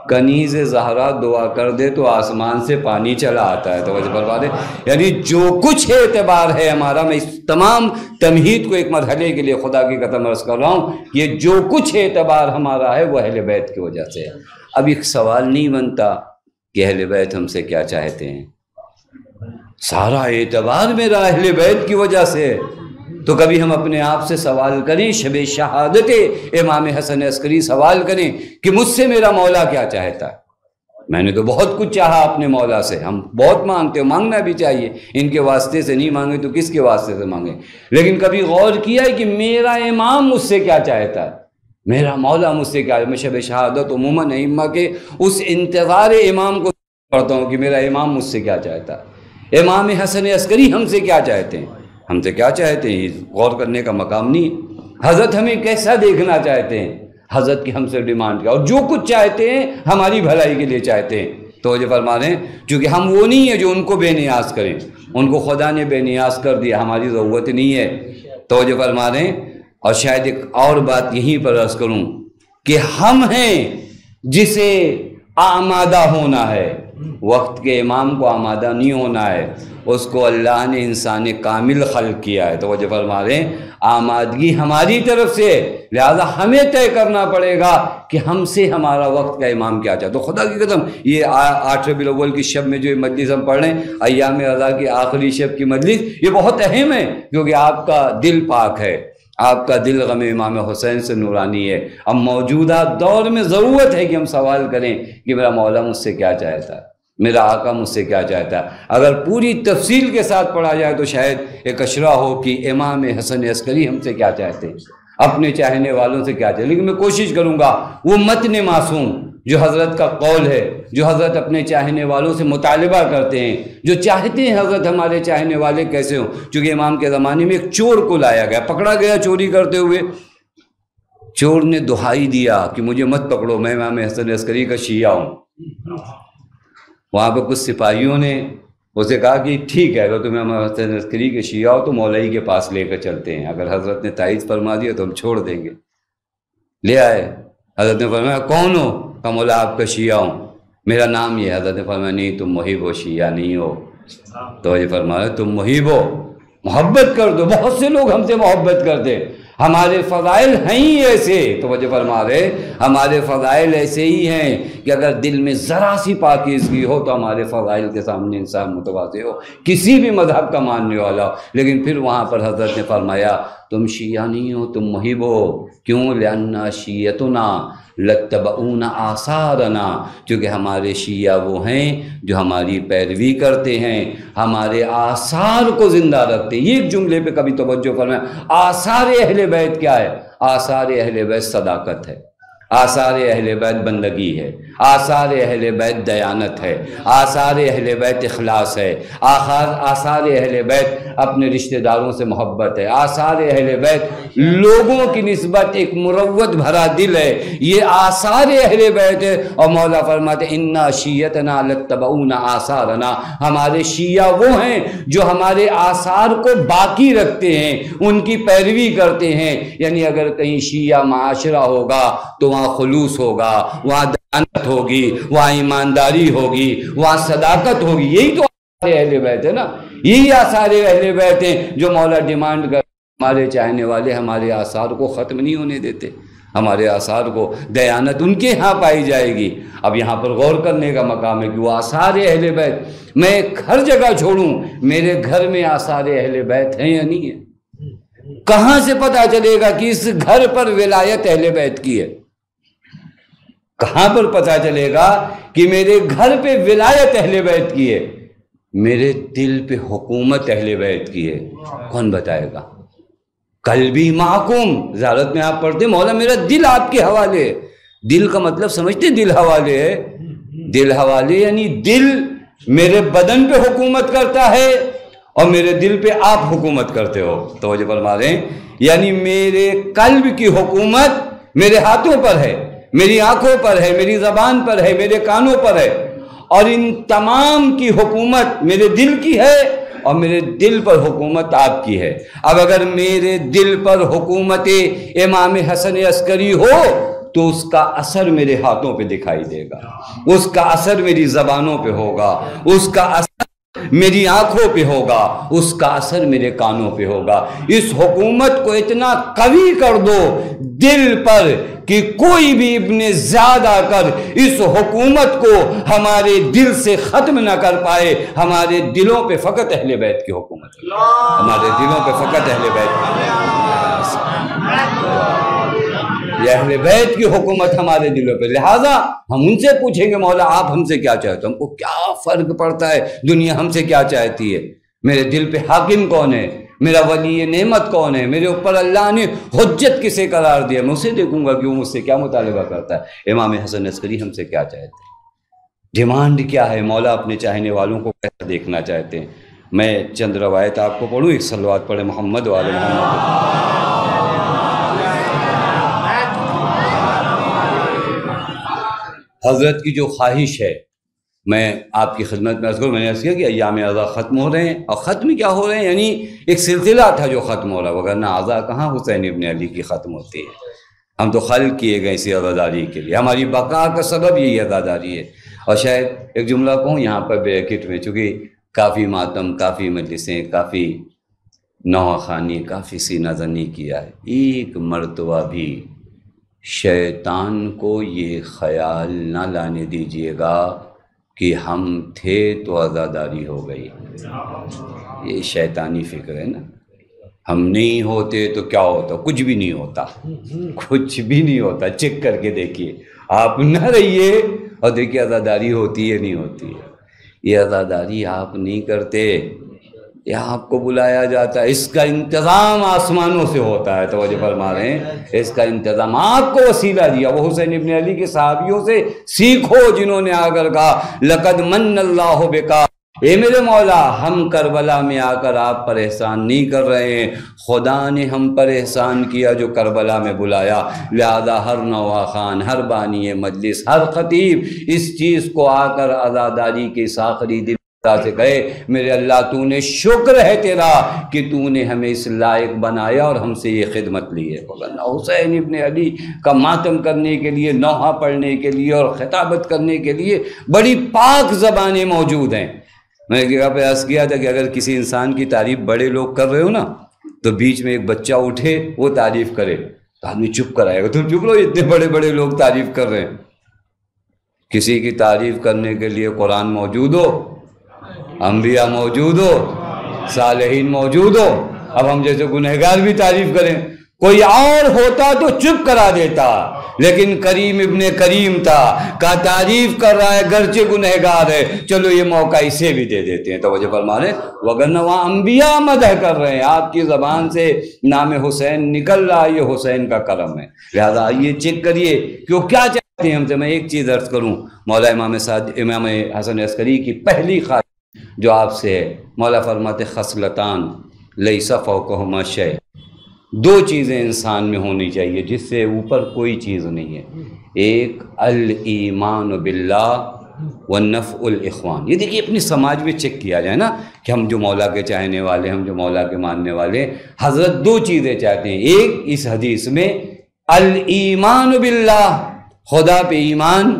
Speaker 1: کنیز زہرا دعا کر دے تو آسمان سے پانی چلا آتا ہے۔ توجہ فرما دیں، یعنی جو کچھ اعتبار ہے ہمارا، میں اس تمام تمہید کو ایک مرحلے کے لیے خدا کی قسم عرض کر رہا ہوں، یہ جو کچھ اعتبار ہمارا ہے وہ اہل بیت کی وجہ سے ہے۔ اب ایک سوال نہیں بنتا کہ اہل بیت ہم سے کیا چاہتے ہیں، سارا اعتبار میرا اہل بیت کی وجہ سے ہے۔ تو کبھی ہم اپنے آپ سے سوال کریں، شب شہادت امام حسن عسکری سوال کریں کہ مجھ سے میرا مولا کیا چاہتا ہے۔ میں نے تو بہت کچھ چاہا اپنے مولا سے، ہم بہت مانگتے ہیں، مانگنا بھی چاہیے، ان کے واسطے سے نہیں مانگے تو کس کے واسطے سے مانگیں، لیکن کبھی غور کیا ہے کہ میرا امام مجھ سے کیا چاہتا ہے، میرا مولا مجھ سے کیا ہے۔ میں شب شہادت عموماً ائمہ کے اس انتظار امام کو پڑھتا ہوں کہ میرا امام مجھ سے کیا چاہتا ہے، امام حسن عسکری ہم سے کیا چاہتے ہیں، ہم سے کیا چاہتے ہیں، غور کرنے کا مقام نہیں۔ حضرت ہمیں کیسا دیکھنا چاہتے ہیں، حضرت کی ہم سے ڈیمانڈ کیا، اور جو کچھ چاہتے ہیں ہماری بھلائی کے لیے چاہتے ہیں۔ توجہ فرما رہے ہیں، چونکہ ہم وہ نہیں ہیں جو ان کو بے نیاز کریں، ان کو خدا نے بے نیاز کر دیا، ہماری ضرورت نہیں ہے۔ توجہ فرما رہے ہیں، اور شاید ایک اور بات یہیں پر عرض کروں کہ ہم ہیں جسے آمادہ ہونا ہے، وقت کے امام کو آمادہ نہیں ہونا ہے، اس کو اللہ نے انسان کامل خلق کیا ہے۔ توجہ فرما رہے ہیں، آمادگی ہماری طرف سے، لہذا ہمیں طے کرنا پڑے گا کہ ہم سے ہمارا وقت کا امام کیا چاہتا ہے۔ تو خدا کی قسم، یہ 8 ربیع الاول کی شب میں جو یہ مجلس ہم پڑھ رہے ہیں، ایام رضا کی آخری شب کی مجلس، یہ بہت اہم ہے، کیونکہ آپ کا دل پاک ہے، آپ کا دل غم امام حسین سے نورانی ہے۔ اب موجودہ دور میں ضرورت ہے کہ ہم سوال کریں کہ میرا مولا مجھ سے کیا چاہتا ہے، میرا آقا مجھ سے کیا چاہتا ہے۔ اگر پوری تفصیل کے ساتھ پڑھا جائے تو شاید ایک اشرا ہو کہ امام حسن عسکری ہم سے کیا چاہتے ہیں، اپنے چاہنے والوں سے کیا چاہتے ہیں، لیکن میں کوشش کروں گا وہ متن معصوم جو حضرت کا قول ہے، جو حضرت اپنے چاہنے والوں سے مطالبہ کرتے ہیں، جو چاہتے ہیں حضرت ہمارے چاہنے والے کیسے ہوں۔ چونکہ امام کے زمانے میں ایک چور کو لایا گیا، پکڑا گیا چوری کرتے ہوئے، چور نے دہائی دیا کہ مجھے مت پکڑو، میں امام حسن عسکری کا شیعہ ہوں۔ وہاں پہ کچھ سپاہیوں نے اسے کہا کہ ٹھیک ہے، اگر تمہیں امام حسن عسکری کے شیعہ ہو تو مولوی کے پاس لے کر چلتے ہیں، اگر حضرت نے تائید فرما دیا تو ہم چھوڑ دیں گے۔ لے آئے، حضرت نے فرمایا کون ہو؟ کہا مولا آپ کا شیعہ ہوں، میرا نام یہ ہے۔ حضرت نے فرمایا نہیں، تم محب ہو، شیعہ نہیں ہو۔ تو یہ فرمایا تم محب ہو، محبت کر دو، بہت سے لوگ ہم سے محبت کرتے، ہمارے فضائل ہیں ہی ایسے۔ توجہ فرما رہے، ہمارے فضائل ایسے ہی ہیں کہ اگر دل میں ذرا سی پاکیزگی ہو تو ہمارے فضائل کے سامنے انسان متواضع ہو، کسی بھی مذہب کا ماننے والا ہو۔ لیکن پھر وہاں پر حضرت نے فرمایا تم شیعہ نہیں ہو، تم محب ہو۔ کیوں؟ لأن شیعتنا لتبعون آثارنا، چونکہ ہمارے شیعہ وہ ہیں جو ہماری پیروی کرتے ہیں، ہمارے آثار کو زندہ رکھتے ہیں۔ یہ ایک جملے پہ کبھی توجہ فرمائیں، آثار اہل بیت کیا ہے؟ آثار اہل بیت صداقت ہے، آثار اہل بیت بندگی ہے، آثار اہل بیت دیانت ہے، آثار اہل بیت اخلاص ہے، آثار اہل بیت اپنے رشتہ داروں سے محبت ہے، آثار اہل بیت لوگوں کی نسبت ایک مروت بھرا دل ہے، یہ آثار اہل بیت ہے۔ اور مولا فرماتے انا شیعتنا لتبعون آثارنا، ہمارے شیعہ وہ ہیں جو ہمارے آثار کو باقی رکھتے ہیں، ان کی پیروی کرتے ہیں۔ یعنی اگر کہیں شیعہ معاشرہ ہوگا تو وہاں خلوص ہوگا، وہاں دیانت ہوگی، وہاں ایمانداری ہوگی، وہاں صداقت ہوگی۔ یہی تو آثار اہل بیت ہے نا، یہی آثار اہل بیت ہیں جو مولا ڈیمانڈ کر، ہمارے چاہنے والے ہمارے آثار کو ختم نہیں ہونے دیتے، ہمارے آثار کو، دیانت ان کے ہاں پائی جائے گی۔ اب یہاں پر غور کرنے کا مقام ہے کہ وہ آثار اہل بیت میں ہر جگہ چھوڑوں، میرے گھر میں آثار اہل بیت ہیں یا نہیں ہے؟ کہاں سے پتہ چلے گا کہ اس گھر پر ولایت اہل بیت کی ہے؟ کہاں پر پتہ چلے گا کہ میرے گھر پہ ولایت اہل بیت کی ہے؟ میرے دل پہ حکومت اہل بیت کی ہے، کون بتائے گا؟ قلبی معکم، زیارت میں آپ پڑھتے مولا میرا دل آپ کے حوالے ہے۔ دل کا مطلب سمجھتے، دل حوالے ہے، دل حوالے یعنی دل میرے بدن پہ حکومت کرتا ہے اور میرے دل پہ آپ حکومت کرتے ہو۔ توجہ فرما رہے ہیں، یعنی میرے قلب کی حکومت میرے ہاتھوں پر ہے، میری آنکھوں پر ہے، میری زبان پر ہے، میرے کانوں پر ہے، اور ان تمام کی حکومت میرے دل کی ہے، اور میرے دل پر حکومت آپ کی ہے۔ اب اگر میرے دل پر حکومت امام حسن عسکری ہو تو اس کا اثر میرے ہاتھوں پہ دکھائی دے گا، اس کا اثر میری زبانوں پہ ہوگا، اس کا اثر میری آنکھوں پہ ہوگا، اس کا اثر میرے کانوں پہ ہوگا۔ اس حکومت کو اتنا قوی کر دو دل پر کہ کوئی بھی ابن زیادہ کر اس حکومت کو ہمارے دل سے ختم نہ کر پائے۔ ہمارے دلوں پہ فقط اہل بیت کی حکومت ہے، ہمارے دلوں پہ فقط اہل بیت، یہ اہل بیت کی حکومت ہمارے دلوں پہ۔ لہٰذا ہم ان سے پوچھیں گے مولا آپ ہم سے کیا چاہتے ہو؟ ہم کو کیا فرق پڑتا ہے دنیا ہم سے کیا چاہتی ہے؟ میرے دل پہ حاکم کون ہے؟ میرا ولی نعمت کون ہے؟ میرے اوپر اللہ نے حجت کسے قرار دیا؟ میں اسے دیکھوں گا کہ وہ مجھ سے کیا مطالبہ کرتا ہے۔ امام حسن عسکری ہم سے کیا چاہتے ہیں؟ ڈیمانڈ کیا ہے؟ مولا اپنے چاہنے والوں کو کیسا دیکھنا چاہتے ہیں؟ میں چند روایت آپ کو پڑھوں، ایک صلوات پڑھے محمد وآل محمد۔ حضرت کی جو خواہش ہے میں آپ کی خدمت میں عرض کروں، میں نے عرض کیا کہ ایام عزا ختم ہو رہے ہیں، اور ختم کیا ہو رہے ہیں، یعنی ایک سلسلہ تھا جو ختم ہو رہا، وگرنہ عزا کہاں حسین ابن علی کی ختم ہوتی ہے؟ ہم تو خلق کیے گئے اسی عزاداری کے لیے، ہماری بقا کا سبب یہی عزاداری ہے۔ اور شاید ایک جملہ کہوں یہاں پر بریکٹ میں، چونکہ کافی ماتم، کافی مجلسیں، کافی نوحہ خوانی، کافی سینہ زنی کیا ہے، ایک مرتبہ بھی شیطان کو یہ خیال نہ لانے دیجیے گا کہ ہم تھے تو عزاداری ہو گئی۔ یہ شیطانی فکر ہے نا، ہم نہیں ہوتے تو کیا ہوتا؟ کچھ بھی نہیں ہوتا، کچھ بھی نہیں ہوتا۔ چیک کر کے دیکھیے، آپ نہ رہیے اور دیکھیے عزاداری ہوتی ہے نہیں ہوتی ہے۔ یہ عزاداری آپ نہیں کرتے، یہ آپ کو بلایا جاتا ہے، اس کا انتظام آسمانوں سے ہوتا ہے۔ توجہ فرما رہے ہیں، اس کا انتظام آپ کو وسیلہ دیا۔ وہ حسین ابن علی کے صحابیوں سے سیکھو جنہوں نے آ کر کہا لقد من اللہ بکا، اے میرے مولا ہم کربلا میں آ کر آپ پر احسان نہیں کر رہے ہیں، خدا نے ہم پر احسان کیا جو کربلا میں بلایا۔ لہذا ہر نوحہ خوان، ہر بانی مجلس، ہر خطیب اس چیز کو آ کر عزاداری کے اس آخری دن سے کہے میرے اللہ تو نے شکر ہے تیرا کہ تو نے ہمیں اس لائق بنایا اور ہم سے یہ خدمت لی ہے۔ حسین ابن علی کا ماتم کرنے کے لیے، نوحہ پڑھنے کے لیے اور خطابت کرنے کے لیے بڑی پاک زبانیں موجود ہیں۔ میں ایک جگہ پہ عرض کیا تھا کہ اگر کسی انسان کی تعریف بڑے لوگ کر رہے ہو نا تو بیچ میں ایک بچہ اٹھے وہ تعریف کرے تو آدمی چپ کرائے گا، تم چپ رہو، اتنے بڑے بڑے لوگ تعریف کر رہے ہیں۔ کسی کی تعریف کرنے کے لیے قرآن موجود ہو، انبیاء موجود ہو، صالحین موجود ہو، اب ہم جیسے گنہگار بھی تعریف کریں، کوئی اور ہوتا تو چپ کرا دیتا، لیکن کریم ابن کریم تھا، کا تعریف کر رہا ہے گرچہ گنہگار ہے، چلو یہ موقع اسے بھی دے دیتے ہیں۔ توجہ فرما رہے ہیں، وگرنہ وہاں انبیاء مدح کر رہے ہیں، آپ کی زبان سے نام حسین نکل رہا، یہ حسین کا کرم ہے۔ لہذا یہ چیک کریے کہ وہ کیا چاہتے ہیں ہم سے۔ میں ایک چیز عرض کروں، مولا امام حسن عسکری کی پہلی خواہش جو آپ سے ہے، مولا فرماتے خصلتان لیس فوقہما شیء، دو چیزیں انسان میں ہونی چاہیے جس سے اوپر کوئی چیز نہیں ہے، ایک الایمان باللہ والنفع الاخوان۔ یہ دیکھیے اپنی سماج میں چیک کیا جائے نا کہ ہم جو مولا کے چاہنے والے، ہم جو مولا کے ماننے والے، حضرت دو چیزیں چاہتے ہیں، ایک اس حدیث میں الایمان باللہ، خدا پہ ایمان،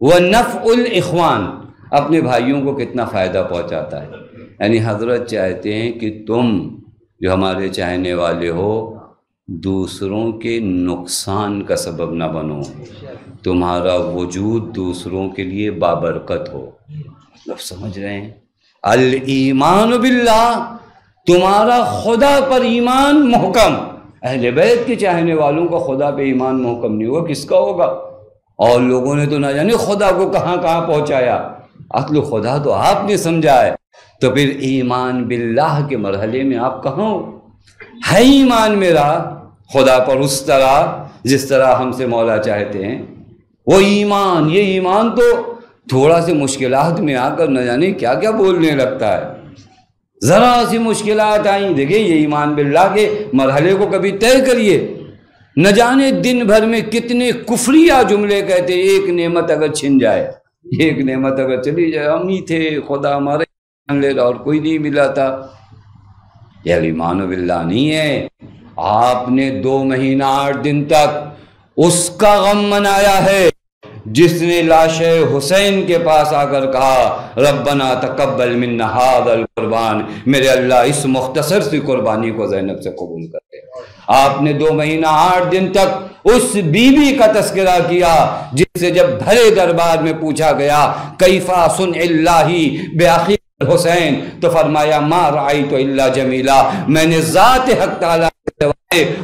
Speaker 1: والنفع الاخوان، اپنے بھائیوں کو کتنا فائدہ پہنچاتا ہے۔ یعنی حضرت چاہتے ہیں کہ تم جو ہمارے چاہنے والے ہو دوسروں کے نقصان کا سبب نہ بنو، تمہارا وجود دوسروں کے لیے بابرکت ہو۔ مطلب سمجھ رہے ہیں، الایمان باللہ، تمہارا خدا پر ایمان محکم۔ اہل بیت کے چاہنے والوں کا خدا پہ ایمان محکم نہیں ہوگا، کس کا ہوگا؟ اور لوگوں نے تو نہ جانے خدا کو کہاں کہاں پہنچایا، اصل خدا تو آپ نے سمجھا ہے، تو پھر ایمان باللہ کے مرحلے میں آپ کہاں ہو؟ ہے ایمان میرا خدا پر اس طرح جس طرح ہم سے مولا چاہتے ہیں، وہ ایمان، یہ ایمان تو تھوڑا سی مشکلات میں آ کر نہ جانے کیا کیا بولنے لگتا ہے۔ ذرا سی مشکلات آئیں، دیکھیں یہ ایمان باللہ کے مرحلے کو کبھی طے کریے، نہ جانے دن بھر میں کتنے کفریہ جملے کہتے، ایک نعمت اگر چھن جائے، ایک نعمت اگر چلی جائے، ہم ہی تھے، خدا ہمارے لے رہا اور کوئی نہیں ملا تھا۔ یہ ایمان باللہ نہیں ہے۔ آپ نے 2 مہینہ 8 دن تک اس کا غم منایا ہے جس نے لاش حسین کے پاس آ کر کہا ربنا تقبل منا ھذا القربان، میرے اللہ اس مختصر سی قربانی کو زینب سے قبول کر لے۔ آپ نے 2 مہینہ 8 دن تک اس بی بی کا تذکرہ کیا جس سے جب بھرے دربار میں پوچھا گیا کیفا صنع اللہ بأخی حسین، تو فرمایا ما رأیت الا جمیلا، میں نے ذات حق تعالیٰ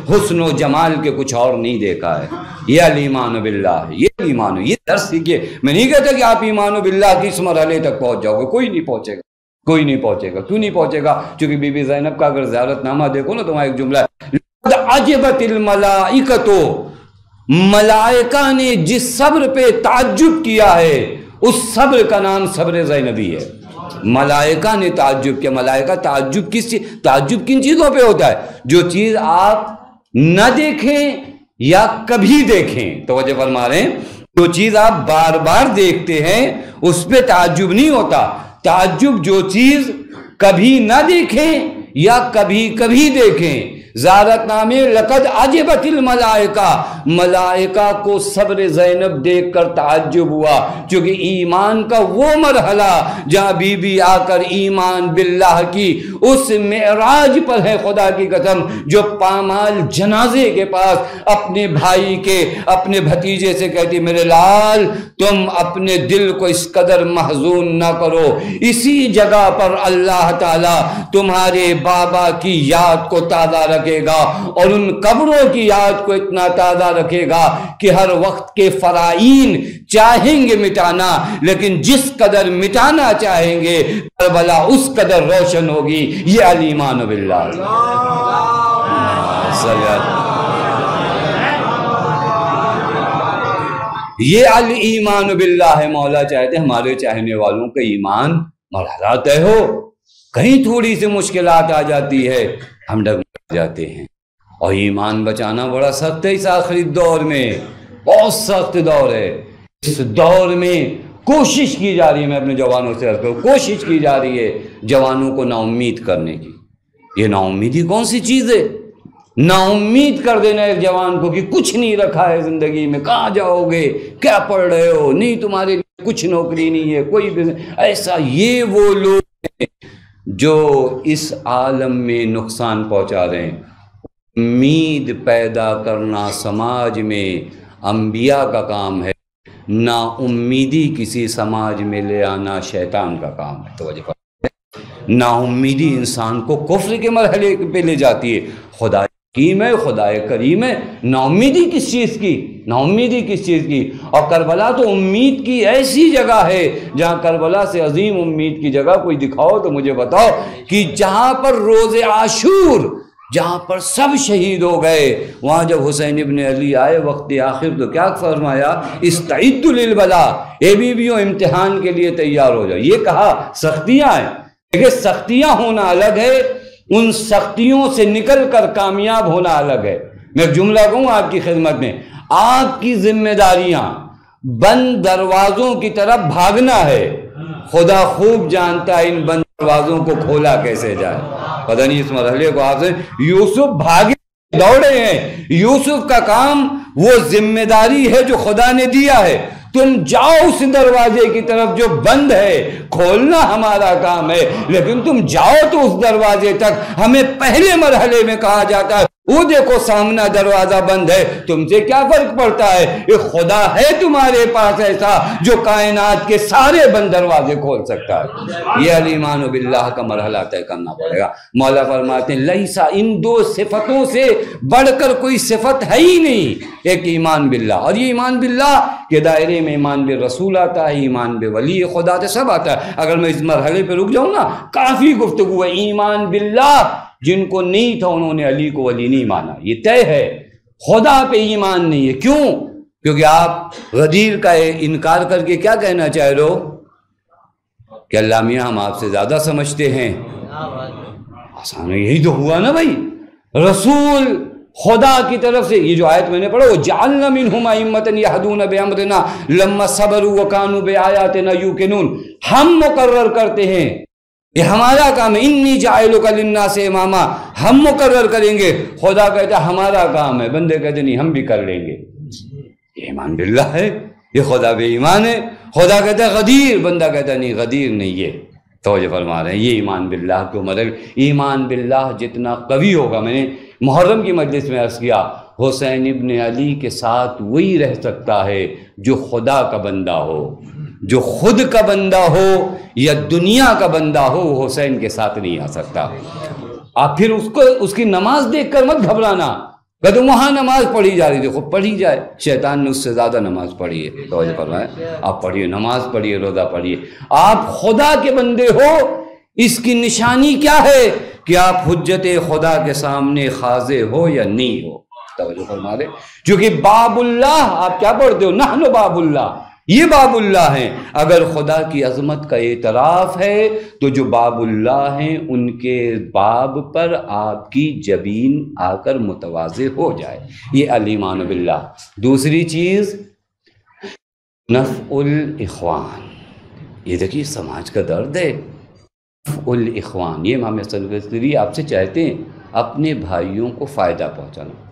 Speaker 1: حسن و جمال کے کچھ اور نہیں دیکھا ہے۔ یہ ایمان باللہ، یہ ایمان، یہ درس سیکھیے۔ میں نہیں کہتا کہ آپ ایمان باللہ کی اس مرحلے تک پہنچ جاؤ گے، کوئی نہیں پہنچے گا، کوئی نہیں پہنچے گا۔ کیوں نہیں پہنچے گا؟ چونکہ بی بی زینب کا اگر زیارت نامہ دیکھو نا تو وہاں ایک جملہ ہے لقد عجبت الملائکۃ، ملائکہ نے جس صبر پہ تعجب کیا ہے اس صبر کا نام صبر زینبی ہے۔ ملائکہ نے تعجب کیا۔ ملائکہ تعجب کس چیز، تعجب کن چیزوں پہ ہوتا ہے؟ جو چیز آپ نہ دیکھیں یا کبھی دیکھیں، توجہ فرما رہے ہیں، جو چیز آپ بار بار دیکھتے ہیں اس پہ تعجب نہیں ہوتا۔ تعجب جو چیز کبھی نہ دیکھیں یا کبھی کبھی دیکھیں۔ زیارت نامے لقد عجبت الملائکہ، ملائکہ کو صبر زینب دیکھ کر تعجب ہوا، کیونکہ ایمان کا وہ مرحلہ جہاں بی بی آ کر ایمان باللہ کی اس معراج پر ہے، خدا کی قسم، جو پامال جنازے کے پاس اپنے بھائی کے، اپنے بھتیجے سے کہتی میرے لال تم اپنے دل کو اس قدر محزون نہ کرو، اسی جگہ پر اللہ تعالیٰ تمہارے بابا کی یاد کو تازہ رکھے گا اور ان قبروں کی یاد کو اتنا تازہ رکھے گا کہ ہر وقت کے فرائین چاہیں گے مٹانا، لیکن جس قدر مٹانا چاہیں گے کربلا اس قدر روشن ہوگی۔ یہ الایمان باللہ، یہ الایمان باللہ ہے۔ مولا چاہتے ہمارے چاہنے والوں کا ایمان مرحلہ طے ہو، کہیں تھوڑی سی مشکلات آ جاتی ہے ہم ڈگمگا جاتے ہیں، اور ایمان بچانا بڑا سخت ہے۔ اس آخری دور میں بہت سخت دور ہے۔ اس دور میں کوشش کی جا رہی ہے، میں اپنے جوانوں سے عرض کروں، کوشش کی جا رہی ہے جوانوں کو نا امید کرنے کی۔ یہ نا امیدی کون سی چیز ہے؟ نا امید کر دینا ایک جوان کو کہ کچھ نہیں رکھا ہے زندگی میں، کہاں جاؤ گے، کیا پڑھ رہے ہو، نہیں تمہارے لیے کچھ نوکری نہیں ہے، کوئی ایسا۔ یہ وہ لوگ ہیں جو اس عالم میں نقصان پہنچا رہے ہیں۔ امید پیدا کرنا سماج میں انبیاء کا کام ہے، نا امیدی کسی سماج میں لے آنا شیطان کا کام ہے۔ توجہ فرمائیں، نا امیدی انسان کو کفر کے مرحلے پہ لے جاتی ہے۔ خدا حکیم ہے، خدا کریم ہے، نا امیدی کس چیز کی، نا امیدی کس چیز کی؟ اور کربلا تو امید کی ایسی جگہ ہے جہاں کربلا سے عظیم امید کی جگہ کوئی دکھاؤ تو مجھے بتاؤ، کہ جہاں پر روز عاشور، جہاں پر سب شہید ہو گئے، وہاں جب حسین ابن علی آئے وقت آخر تو کیا فرمایا؟ استعدوا للبلا، اے بیویوں امتحان کے لیے تیار ہو جاؤ۔ یہ کہا سختیاں ہیں، دیکھیں سختیاں ہونا الگ ہے، ان سختیوں سے نکل کر کامیاب ہونا الگ ہے۔ میں ایک جملہ کہوں آپ کی خدمت میں، آپ کی ذمہ داریاں بند دروازوں کی طرف بھاگنا ہے، خدا خوب جانتا ہے ان بند دروازوں کو کھولا کیسے جائے۔ پتہ نہیں اس مرحلے کو آپ سے، یوسف بھاگے دوڑے ہیں، یوسف کا کام وہ ذمہ داری ہے جو خدا نے دیا ہے، تم جاؤ اس دروازے کی طرف جو بند ہے، کھولنا ہمارا کام ہے، لیکن تم جاؤ تو اس دروازے تک۔ ہمیں پہلے مرحلے میں کہا جاتا ہے وہ دیکھو سامنا دروازہ بند ہے، تم سے کیا فرق پڑتا ہے؟ ایک خدا ہے تمہارے پاس ایسا جو کائنات کے سارے بند دروازے کھول سکتا ہے۔ یہ الایمان باللہ کا مرحلہ طے کرنا پڑے گا۔ مولا فرماتے ہیں لیسا، ان 2 صفتوں سے بڑھ کر کوئی صفت ہے ہی نہیں، ایک ایمان باللہ، اور یہ ایمان باللہ کے دائرے میں ایمان بالرسول آتا ہے، ایمان بولی خدا سے سب آتا ہے۔ اگر میں اس مرحلے پہ رک جاؤں نا، کافی گفتگو ہے۔ ایمان باللہ جن کو نہیں تھا انہوں نے علی کو ولی نہیں مانا، یہ طے ہے۔ خدا پہ ایمان نہیں ہے، کیوں؟ کیونکہ آپ غدیر کا انکار کر کے کیا کہنا چاہ رہے ہو کہ اللہ میاں ہم آپ سے زیادہ سمجھتے ہیں۔ آسان یہی تو ہوا نا بھائی، رسول خدا کی طرف سے یہ جو آیت میں نے پڑھا وَجَعَلْنَا مِنْهُمْ أَئِمَّةً يَهْدُونَ بِأَمْرِنَا لَمَّا صَبَرُوا وَكَانُوا بِآيَاتِنَا يُوقِنُونَ، ہم مقرر کرتے ہیں، یہ ہمارا کام ہے، انی جاعلک للناس اماما، ہم مقرر کریں گے۔ خدا کہتا ہے ہمارا کام ہے، بندے کہتے نہیں ہم بھی کر لیں گے۔ یہ ایمان باللہ ہے، یہ خدا بے ایمان ہے۔ خدا کہتا ہے غدیر، بندہ کہتا ہے نہیں غدیر نہیں، یہ توجہ فرما رہے ہیں، یہ ایمان باللہ کو مدد۔ ایمان باللہ جتنا قوی ہوگا، میں نے محرم کی مجلس میں عرض کیا، حسین ابن علی کے ساتھ وہی رہ سکتا ہے جو خدا کا بندہ ہو، جو خود کا بندہ ہو یا دنیا کا بندہ ہو، وہ حسین کے ساتھ نہیں آ سکتا۔ آپ پھر اس کی نماز دیکھ کر مت گھبرانا، کہ تم وہاں نماز پڑھی جا رہی تھی، خود پڑھی جائے، شیطان نے اس سے زیادہ نماز پڑھی ہے، توجہ فرمائیں، آپ پڑھیے، نماز پڑھیے، روزہ پڑھیے۔ آپ خدا کے بندے ہو، اس کی نشانی کیا ہے کہ آپ حجت خدا کے سامنے خاضع ہو یا نہیں ہو، توجہ فرما دیں۔ کیونکہ باب اللہ آپ کیا پڑھتے ہو، نحن باب اللہ، یہ باب اللہ ہیں۔ اگر خدا کی عظمت کا اعتراف ہے تو جو باب اللہ ہیں ان کے باب پر آپ کی جبین آ کر متواضع ہو جائے، یہ الایمان باللہ۔ دوسری چیز نفع الاخوان، یہ دیکھیے سماج کا درد ہے، نفع الاخوان، یہ امام حسن بصری آپ سے چاہتے ہیں اپنے بھائیوں کو فائدہ پہنچانا۔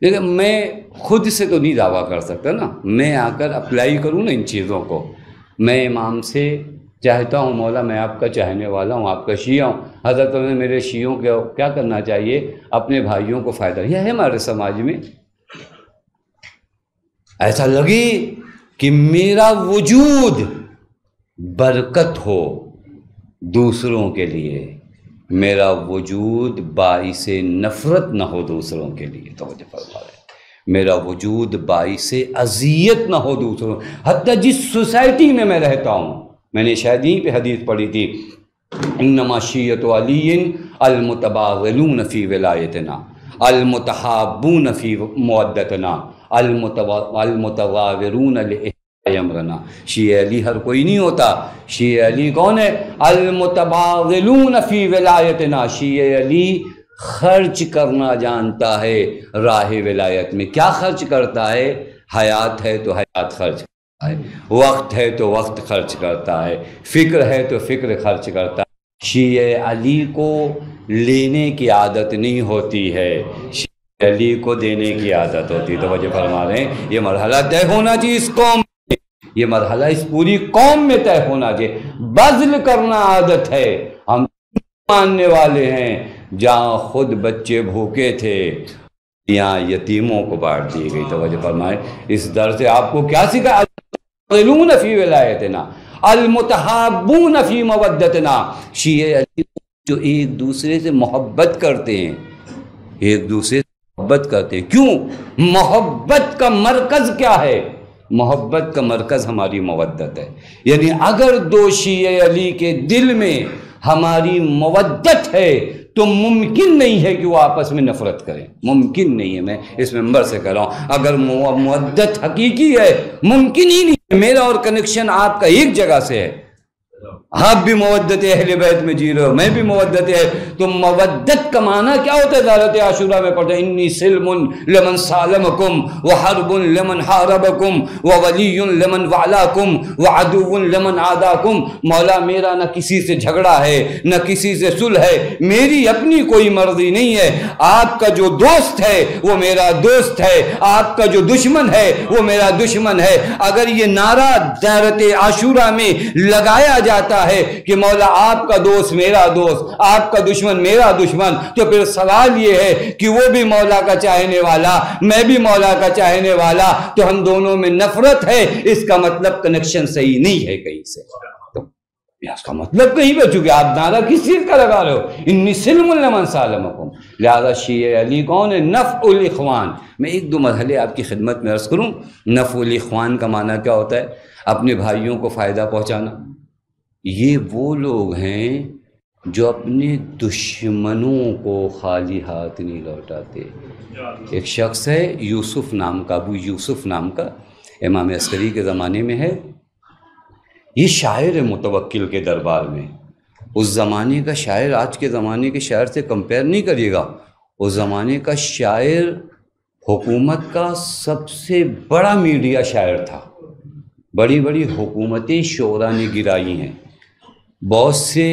Speaker 1: لیکن میں خود سے تو نہیں دعویٰ کر سکتا نا، میں آ کر اپلائی کروں نا ان چیزوں کو۔ میں امام سے چاہتا ہوں مولا میں آپ کا چاہنے والا ہوں، آپ کا شیعہ ہوں، حضرت نے میرے شیعوں کو کیا کرنا چاہیے، اپنے بھائیوں کو فائدہ۔ یہ ہے ہمارے سماج میں، ایسا لگے کہ میرا وجود برکت ہو دوسروں کے لیے، میرا وجود باعث نفرت نہ ہو دوسروں کے لیے، توجہ فرما رہے ہیں، میرا وجود باعث اذیت نہ ہو دوسروں، حتیٰ جس سوسائٹی میں میں رہتا ہوں۔ میں نے شاید یہیں پہ حدیث پڑھی تھی، انما شیعۃ علی المتباغلون فی ولایتنا المتحابون فی مودتنا المتغاورون امرنا۔ شیعہ علی ہر کوئی نہیں ہوتا، شیعہ علی کون ہے؟ المتباغلون فی ولایتنا، شیعہ علی خرچ کرنا جانتا ہے راہ ولایت میں۔ کیا خرچ کرتا ہے؟ حیات ہے تو حیات خرچ کرتا ہے، وقت ہے تو وقت خرچ کرتا ہے، فکر ہے تو فکر خرچ کرتا ہے۔ شیعہ علی کو لینے کی عادت نہیں ہوتی ہے، شیعہ علی کو دینے کی عادت ہوتی ہے، توجہ فرما رہے ہیں۔ یہ مرحلہ طے ہونا چاہیے اس قوم، یہ مرحلہ اس پوری قوم میں طے ہونا چاہیے۔ بذل کرنا عادت ہے، ہم ماننے والے ہیں جہاں خود بچے بھوکے تھے یہاں یتیموں کو بانٹ دی گئی، توجہ فرمائیں۔ اس در سے آپ کو کیا سکھا؟ المتغاورون فی ولایتنا المتحابون فی مودتنا، شیعہ علی جو ایک دوسرے سے محبت کرتے ہیں، ایک دوسرے سے محبت کرتے ہیں۔ کیوں؟ محبت کا مرکز کیا ہے؟ محبت کا مرکز ہماری مودت ہے۔ یعنی اگر دو شیعہ علی کے دل میں ہماری مودت ہے تو ممکن نہیں ہے کہ وہ آپس میں نفرت کریں، ممکن نہیں ہے۔ میں اس ممبر سے کہہ رہا ہوں، اگر مودت حقیقی ہے ممکن ہی نہیں ہے۔ میرا اور کنیکشن آپ کا ایک جگہ سے ہے، آپ بھی مودت اہل بیت میں جی رہے ہو، میں بھی مودت ہے، تو مودت کا معنی کیا ہوتا ہے؟ غارت عاشورہ میں پڑھتے ہیں انی سلم لمن سالمکم وحرب لمن حاربکم وولی لمن والاکم وعدو لمن عاداکم۔ مولا میرا نہ کسی سے جھگڑا ہے نہ کسی سے صلح ہے، میری اپنی کوئی مرضی نہیں ہے، آپ کا جو دوست ہے وہ میرا دوست ہے، آپ کا جو دشمن ہے وہ میرا دشمن ہے۔ اگر یہ نعرہ غارت عاشورہ میں لگایا جاتا ہے کہ مولا آپ کا دوست میرا دوست، آپ کا دشمن میرا دشمن، تو پھر سوال یہ ہے کہ وہ بھی مولا کا چاہنے والا، میں بھی مولا کا چاہنے والا، تو ہم دونوں میں نفرت ہے، اس کا مطلب کنیکشن صحیح نہیں ہے کہیں سے۔ تو اس کا مطلب کہیں پہ، چونکہ آپ نعرہ کس چیز کا لگا رہے ہو، انی سلم لمن سالمکم، لہذا شیعہ علی کون ہے؟ نفع الاخوان۔ میں ایک دو مرحلے آپ کی خدمت میں عرض کروں۔ نفع الاخوان کا معنی کیا ہوتا ہے؟ اپنے بھائیوں کو فائدہ پہنچانا۔ یہ وہ لوگ ہیں جو اپنے دشمنوں کو خالی ہاتھ نہیں لوٹاتے۔ ایک شخص ہے یوسف نام کا، ابو یوسف نام کا، امام عسکری کے زمانے میں ہے، یہ شاعر ہے متوکل کے دربار میں۔ اس زمانے کا شاعر آج کے زمانے کے شاعر سے کمپیئر نہیں کریے گا، اس زمانے کا شاعر حکومت کا سب سے بڑا میڈیا شاعر تھا. بڑی بڑی حکومتیں شعراء نے گرائی ہیں. بہت سے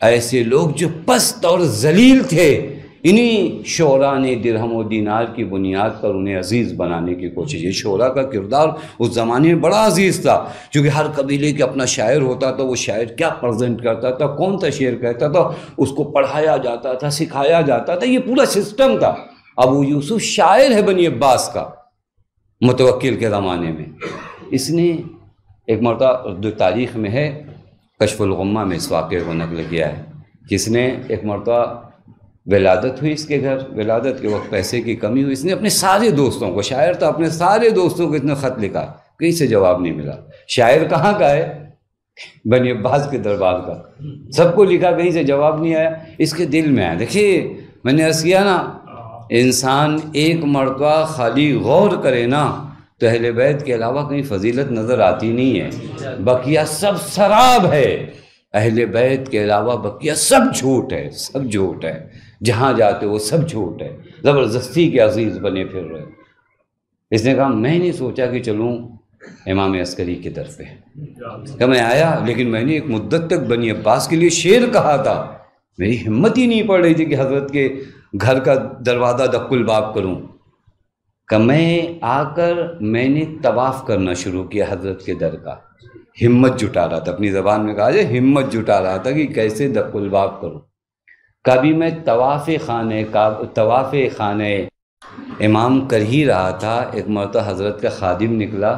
Speaker 1: ایسے لوگ جو پست اور ذلیل تھے، انہی شعراء نے درہم و دینار کی بنیاد پر انہیں عزیز بنانے کی کوشش کی. شعراء کا کردار اس زمانے میں بڑا عزیز تھا، کیونکہ ہر قبیلے کے اپنا شاعر ہوتا تھا. وہ شاعر کیا پریزنٹ کرتا تھا، کون سا شعر کہتا تھا، اس کو پڑھایا جاتا تھا، سکھایا جاتا تھا. یہ پورا سسٹم تھا. ابو یوسف شاعر ہے بنی عباس کا، متوکل کے زمانے میں. اس نے ایک مرتبہ اردو تاریخ میں ہے، کشف الغمہ میں اس واقعے کو نقل کیا ہے، جس نے ایک مرتبہ ولادت ہوئی اس کے گھر. ولادت کے وقت پیسے کی کمی ہوئی. اس نے اپنے سارے دوستوں کو، شاعر تھا، اپنے سارے دوستوں کو اتنا خط لکھا، کہیں سے جواب نہیں ملا. شاعر کہاں کا ہے؟ بنی عباس کے دربار کا. سب کو لکھا، کہیں سے جواب نہیں آیا. اس کے دل میں آیا. دیکھیے میں نے عرض کیا نا، انسان ایک مرتبہ خالی غور کرے نا تو اہل بیت کے علاوہ کہیں فضیلت نظر آتی نہیں ہے. بقیہ سب سراب ہے. اہل بیت کے علاوہ بقیہ سب جھوٹ ہے، سب جھوٹ ہے. جہاں جاتے وہ سب جھوٹ ہے. زبردستی کے عزیز بنے پھر رہے. اس نے کہا میں نہیں سوچا کہ چلوں امام عسکری کی طرف پہ. کہ میں آیا، لیکن میں نے ایک مدت تک بنی عباس کے لیے شعر کہا تھا. میری ہمت ہی نہیں پڑ رہی تھی کہ حضرت کے گھر کا دروازہ دق الباب کروں. کہ میں آ کر میں نے طواف کرنا شروع کیا حضرت کے در کا. ہمت جٹا رہا تھا، اپنی زبان میں کہا جائے ہمت جٹا رہا تھا کہ کیسے دق الباب کروں. کبھی میں طواف خانہ امام کر ہی رہا تھا. ایک مرتبہ حضرت کا خادم نکلا،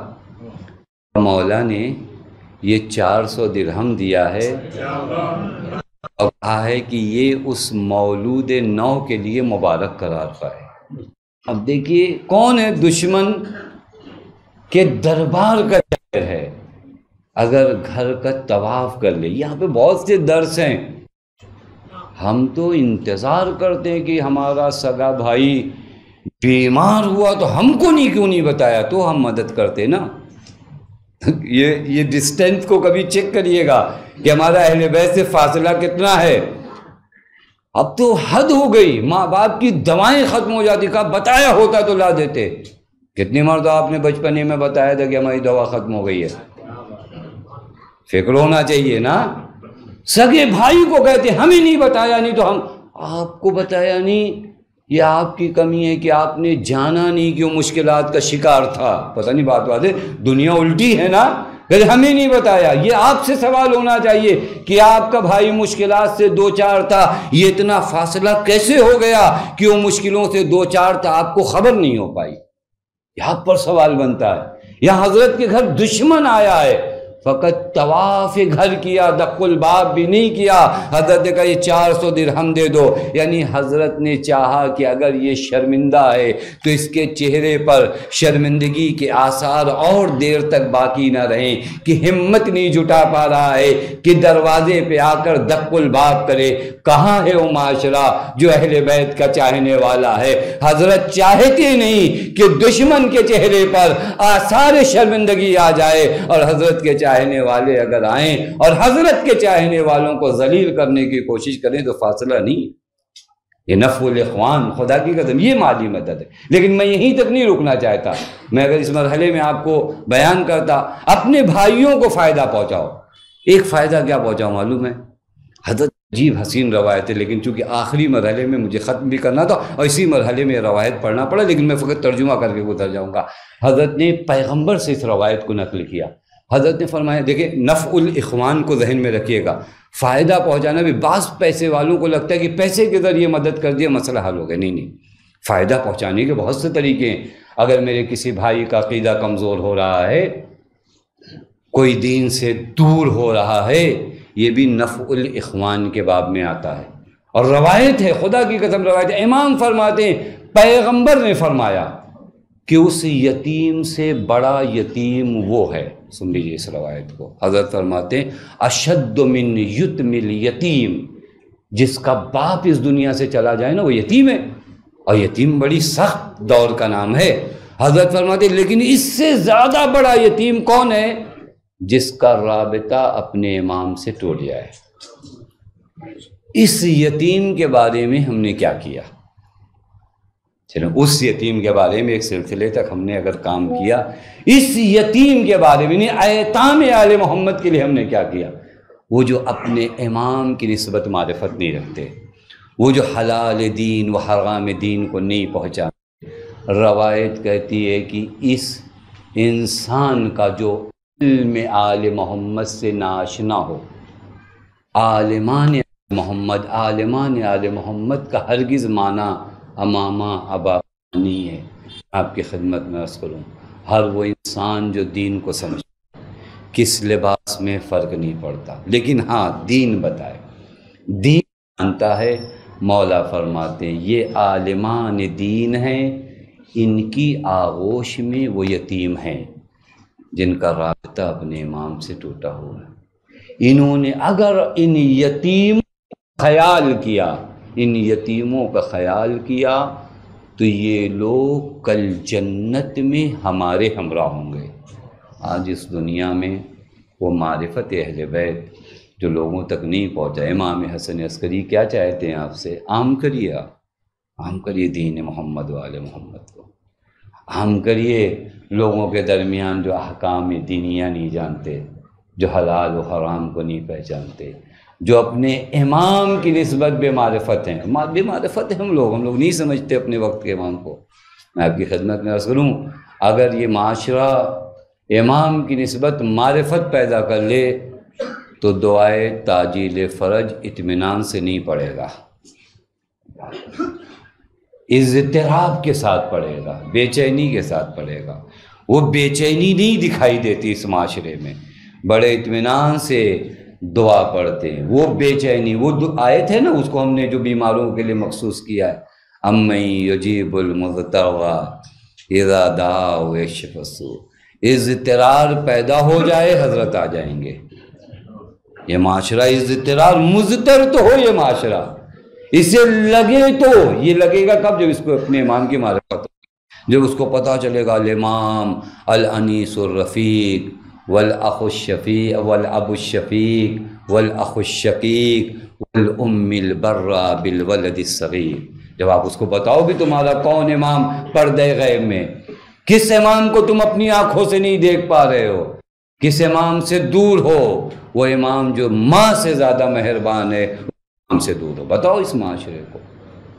Speaker 1: مولا نے یہ 400 درہم دیا ہے اور کہا ہے کہ یہ اس مولود نو کے لیے مبارک قرار پائے. اب دیکھیے کون ہے؟ دشمن کے دربار کا شاعر ہے. اگر گھر کا طواف کر لے. یہاں پہ بہت سے درس ہیں. ہم تو انتظار کرتے ہیں کہ ہمارا سگا بھائی بیمار ہوا تو ہم کو کیوں نہیں بتایا، تو ہم مدد کرتے نا. یہ ڈسٹینس کو کبھی چیک کریے گا کہ ہمارا اہل بیت سے فاصلہ کتنا ہے. اب تو حد ہو گئی. ماں باپ کی دوائیں ختم ہو جاتی. کہا بتایا ہوتا تو لا دیتے. کتنی مرتبہ آپ نے بچپنے میں بتایا تھا کہ ہماری دوا ختم ہو گئی ہے. فکر ہونا چاہیے نا. سگے بھائی کو کہتے ہمیں نہیں بتایا، نہیں تو ہم آپ کو بتایا نہیں. یہ آپ کی کمی ہے کہ آپ نے جانا نہیں کہ وہ مشکلات کا شکار تھا. پتہ نہیں بات ہے، دنیا الٹی ہے نا. ہمیں نہیں بتایا. یہ آپ سے سوال ہونا چاہیے کہ آپ کا بھائی مشکلات سے دو چار تھا، یہ اتنا فاصلہ کیسے ہو گیا کہ وہ مشکلوں سے دو چار تھا، آپ کو خبر نہیں ہو پائی. یہاں پر سوال بنتا ہے. یہاں حضرت کے گھر دشمن آیا ہے، فقط طواف گھر کیا، دق الباب بھی نہیں کیا. حضرت نے کہا یہ 400 درہم دے دو. یعنی حضرت نے چاہا کہ اگر یہ شرمندہ ہے تو اس کے چہرے پر شرمندگی کے آثار اور دیر تک باقی نہ رہیں، کہ ہمت نہیں جٹا پا رہا ہے کہ دروازے پہ آ کر دق الباب کرے. کہاں ہے وہ معاشرہ جو اہل بیت کا چاہنے والا ہے؟ حضرت چاہتے نہیں کہ دشمن کے چہرے پر آثار شرمندگی آ جائے، اور حضرت کے چاہنے والے اگر آئیں اور حضرت کے چاہنے والوں کو ذلیل کرنے کی کوشش کریں تو فاصلہ نہیں. یہ نفع الاخوان، خدا کی قسم یہ مالی مدد ہے. لیکن میں یہیں تک نہیں رکنا چاہتا. میں اگر اس مرحلے میں آپ کو بیان کرتا، اپنے بھائیوں کو فائدہ پہنچاؤ. ایک فائدہ کیا پہنچاؤ معلوم ہے؟ حضرت عجیب حسین روایت ہے، لیکن چونکہ آخری مرحلے میں مجھے ختم بھی کرنا تھا اور اسی مرحلے میں روایت پڑھنا پڑا، لیکن میں فقط ترجمہ کر کے گزر جاؤں گا. حضرت نے پیغمبر سے اس روایت کو نقل کیا. حضرت نے فرمایا، دیکھیں نفع الاخوان کو ذہن میں رکھیے گا. فائدہ پہنچانا بھی، بعض پیسے والوں کو لگتا ہے کہ پیسے کے ذریعے مدد کر دیا مسئلہ حل ہو گیا. نہیں، فائدہ پہنچانے کے بہت سے طریقے ہیں. اگر میرے کسی بھائی کا عقیدہ کمزور ہو رہا ہے، کوئی دین سے دور ہو رہا ہے، یہ بھی نفع الاخوان کے باب میں آتا ہے. اور روایت ہے، خدا کی قسم روایت ہے، امام فرماتے ہیں پیغمبر نے فرمایا کہ اس یتیم سے بڑا یتیم وہ ہے. سن لیجیے اس روایت کو. حضرت فرماتے ہیں اشد من یتم الیتیم، جس کا باپ اس دنیا سے چلا جائے نا وہ یتیم ہے، اور یتیم بڑی سخت دور کا نام ہے. حضرت فرماتے ہیں لیکن اس سے زیادہ بڑا یتیم کون ہے؟ جس کا رابطہ اپنے امام سے ٹوٹ جائے. اس یتیم کے بارے میں ہم نے کیا کیا؟ چلو اس یتیم کے بارے میں ایک سلسلے تک ہم نے اگر کام کیا، اس یتیم کے بارے میں نہیں، ایتام آل محمد کے لیے ہم نے کیا کیا؟ وہ جو اپنے امام کی نسبت معرفت نہیں رکھتے، وہ جو حلال دین و حرام دین کو نہیں پہنچاتے۔ روایت کہتی ہے کہ اس انسان کا جو علم آل محمد سے ناشنا ہو، عالمان آل محمد کا ہرگز معنی امامہ ابا نہیں ہے۔ آپ کی خدمت میں عرض کروں، ہر وہ انسان جو دین کو سمجھے، کس لباس میں فرق نہیں پڑتا، لیکن ہاں دین بتائے، دین جانتا ہے۔ مولا فرماتے ہیں یہ عالمان دین ہیں، ان کی آغوش میں وہ یتیم ہیں جن کا رابطہ اپنے امام سے ٹوٹا ہوا ہے۔ انہوں نے اگر ان یتیم خیال کیا، ان یتیموں کا خیال کیا، تو یہ لوگ کل جنت میں ہمارے ہمراہ ہوں گے۔ آج اس دنیا میں وہ معرفت اہل بیت جو لوگوں تک نہیں پہنچا۔ امام حسن عسکری کیا چاہتے ہیں آپ سے؟ عام کریے، عام کریے دین محمد والے محمد کو، عام کریے لوگوں کے درمیان جو احکام دینیہ نہیں جانتے، جو حلال و حرام کو نہیں پہچانتے، جو اپنے امام کی نسبت بے معرفت ہیں۔ بے معرفت ہیں ہم لوگ نہیں سمجھتے اپنے وقت کے امام کو۔ میں آپ کی خدمت میں عرض کروں، اگر یہ معاشرہ امام کی نسبت معرفت پیدا کر لے تو دعائے تعجیل فرج اطمینان سے نہیں پڑے گا، اضطراب کے ساتھ پڑے گا، بے چینی کے ساتھ پڑے گا۔ وہ بے چینی نہیں دکھائی دیتی اس معاشرے میں، بڑے اطمینان سے دعا پڑھتے ہیں۔ وہ بے چینی، وہ آیت ہے نا، اس کو ہم نے جو بیماروں کے لیے مخصوص کیا ہے، امن یجیب المضطر اذا دعا ویکشف السوء۔ اضطرار پیدا ہو جائے حضرت آ جائیں گے۔ یہ معاشرہ اضطرار مضطر تو ہو، یہ معاشرہ اسے لگے تو یہ لگے گا کب؟ جب اس کو اپنے امام کی معرفت ہو، جب اس کو پتہ چلے گا الامام الانیس الرفیق والاخ الشفیق والاب الشفیق والاخ الشقیق والام البرہ بالولد الصغیر۔ جب آپ اس کو بتاؤ بھی تمہارا کون امام پردہ غیب میں، کس امام کو تم اپنی آنکھوں سے نہیں دیکھ پا رہے ہو، کس امام سے دور ہو، وہ امام جو ماں سے زیادہ مہربان ہے، امام سے دور ہو۔ بتاؤ اس معاشرے کو،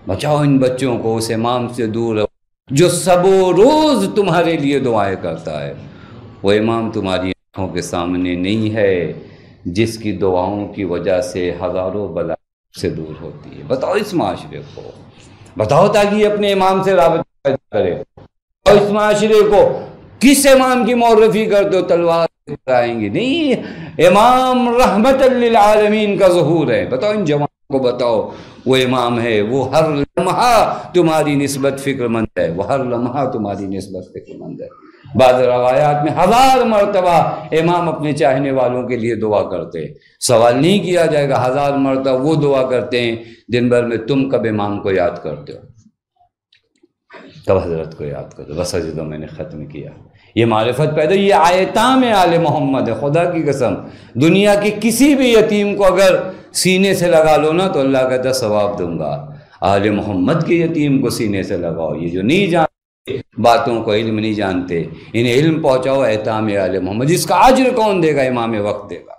Speaker 1: بچاؤ ان بچوں کو اس امام سے دور ہو جو سب و روز تمہارے لیے دعائیں کرتا ہے۔ وہ امام تمہاری آنکھوں کے سامنے نہیں ہے جس کی دعاؤں کی وجہ سے ہزاروں بلا سے دور ہوتی ہے۔ بتاؤ اس معاشرے کو، بتاؤ تاکہ یہ اپنے امام سے رابطہ پیدا کرے۔ اور اس معاشرے کو کس امام کی معرفی کرتے ہو؟ تلوار آئیں گے نہیں، امام رحمت للعالمین کا ظہور ہے۔ بتاؤ ان جوانوں کو، بتاؤ وہ امام ہے، وہ ہر لمحہ تمہاری نسبت فکر مند ہے، وہ ہر لمحہ تمہاری نسبت فکر مند ہے۔ بعض روایات میں 1000 مرتبہ امام اپنے چاہنے والوں کے لیے دعا کرتے، سوال نہیں کیا جائے گا 1000 مرتبہ وہ دعا کرتے ہیں دن بھر میں تم کب امام کو یاد کرتے ہو، کب حضرت کو یاد کرتے ہو؟ بس عزیزوں میں نے ختم کیا۔ یہ معرفت پیدا، یہ آیتام آل محمد ہے۔ خدا کی قسم دنیا کے کسی بھی یتیم کو اگر سینے سے لگا لو نا تو اللہ کہتا ثواب دوں گا۔ آل محمد کے یتیم کو سینے سے لگاؤ، یہ جو نہیں جانتے باتوں کو، علم نہیں جانتے، انہیں علم پہنچاؤ۔ ایتام آل محمد، اس کا اجر کون دے گا؟ امام وقت دے گا۔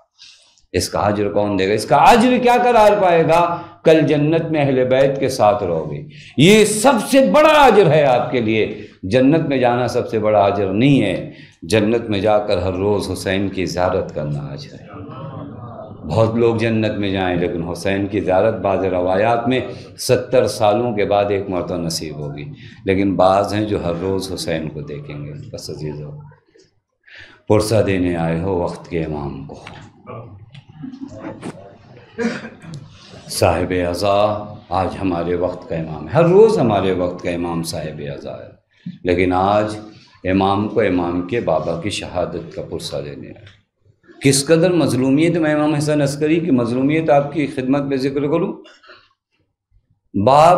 Speaker 1: اس کا اجر کون دے گا؟ اس کا اجر کیا قرار پائے گا؟ کل جنت میں اہل بیت کے ساتھ رہو گے۔ یہ سب سے بڑا اجر ہے آپ کے لیے۔ جنت میں جانا سب سے بڑا اجر نہیں ہے، جنت میں جا کر ہر روز حسین کی زیارت کرنا اجر ہے۔ بہت لوگ جنت میں جائیں لیکن حسین کی زیارت بعض روایات میں 70 سالوں کے بعد ایک مرتبہ نصیب ہوگی، لیکن بعض ہیں جو ہر روز حسین کو دیکھیں گے۔ بس عزیزو، پرسہ دینے آئے ہو وقت کے امام کو، صاحب عزا آج ہمارے وقت کا امام ہے، ہر روز ہمارے وقت کا امام صاحب عزا ہے، لیکن آج امام کو امام کے بابا کی شہادت کا پرسہ دینے آئے۔ کس قدر مظلومیت، میں امام حسن عسکری کی مظلومیت آپ کی خدمت میں ذکر کروں۔ باپ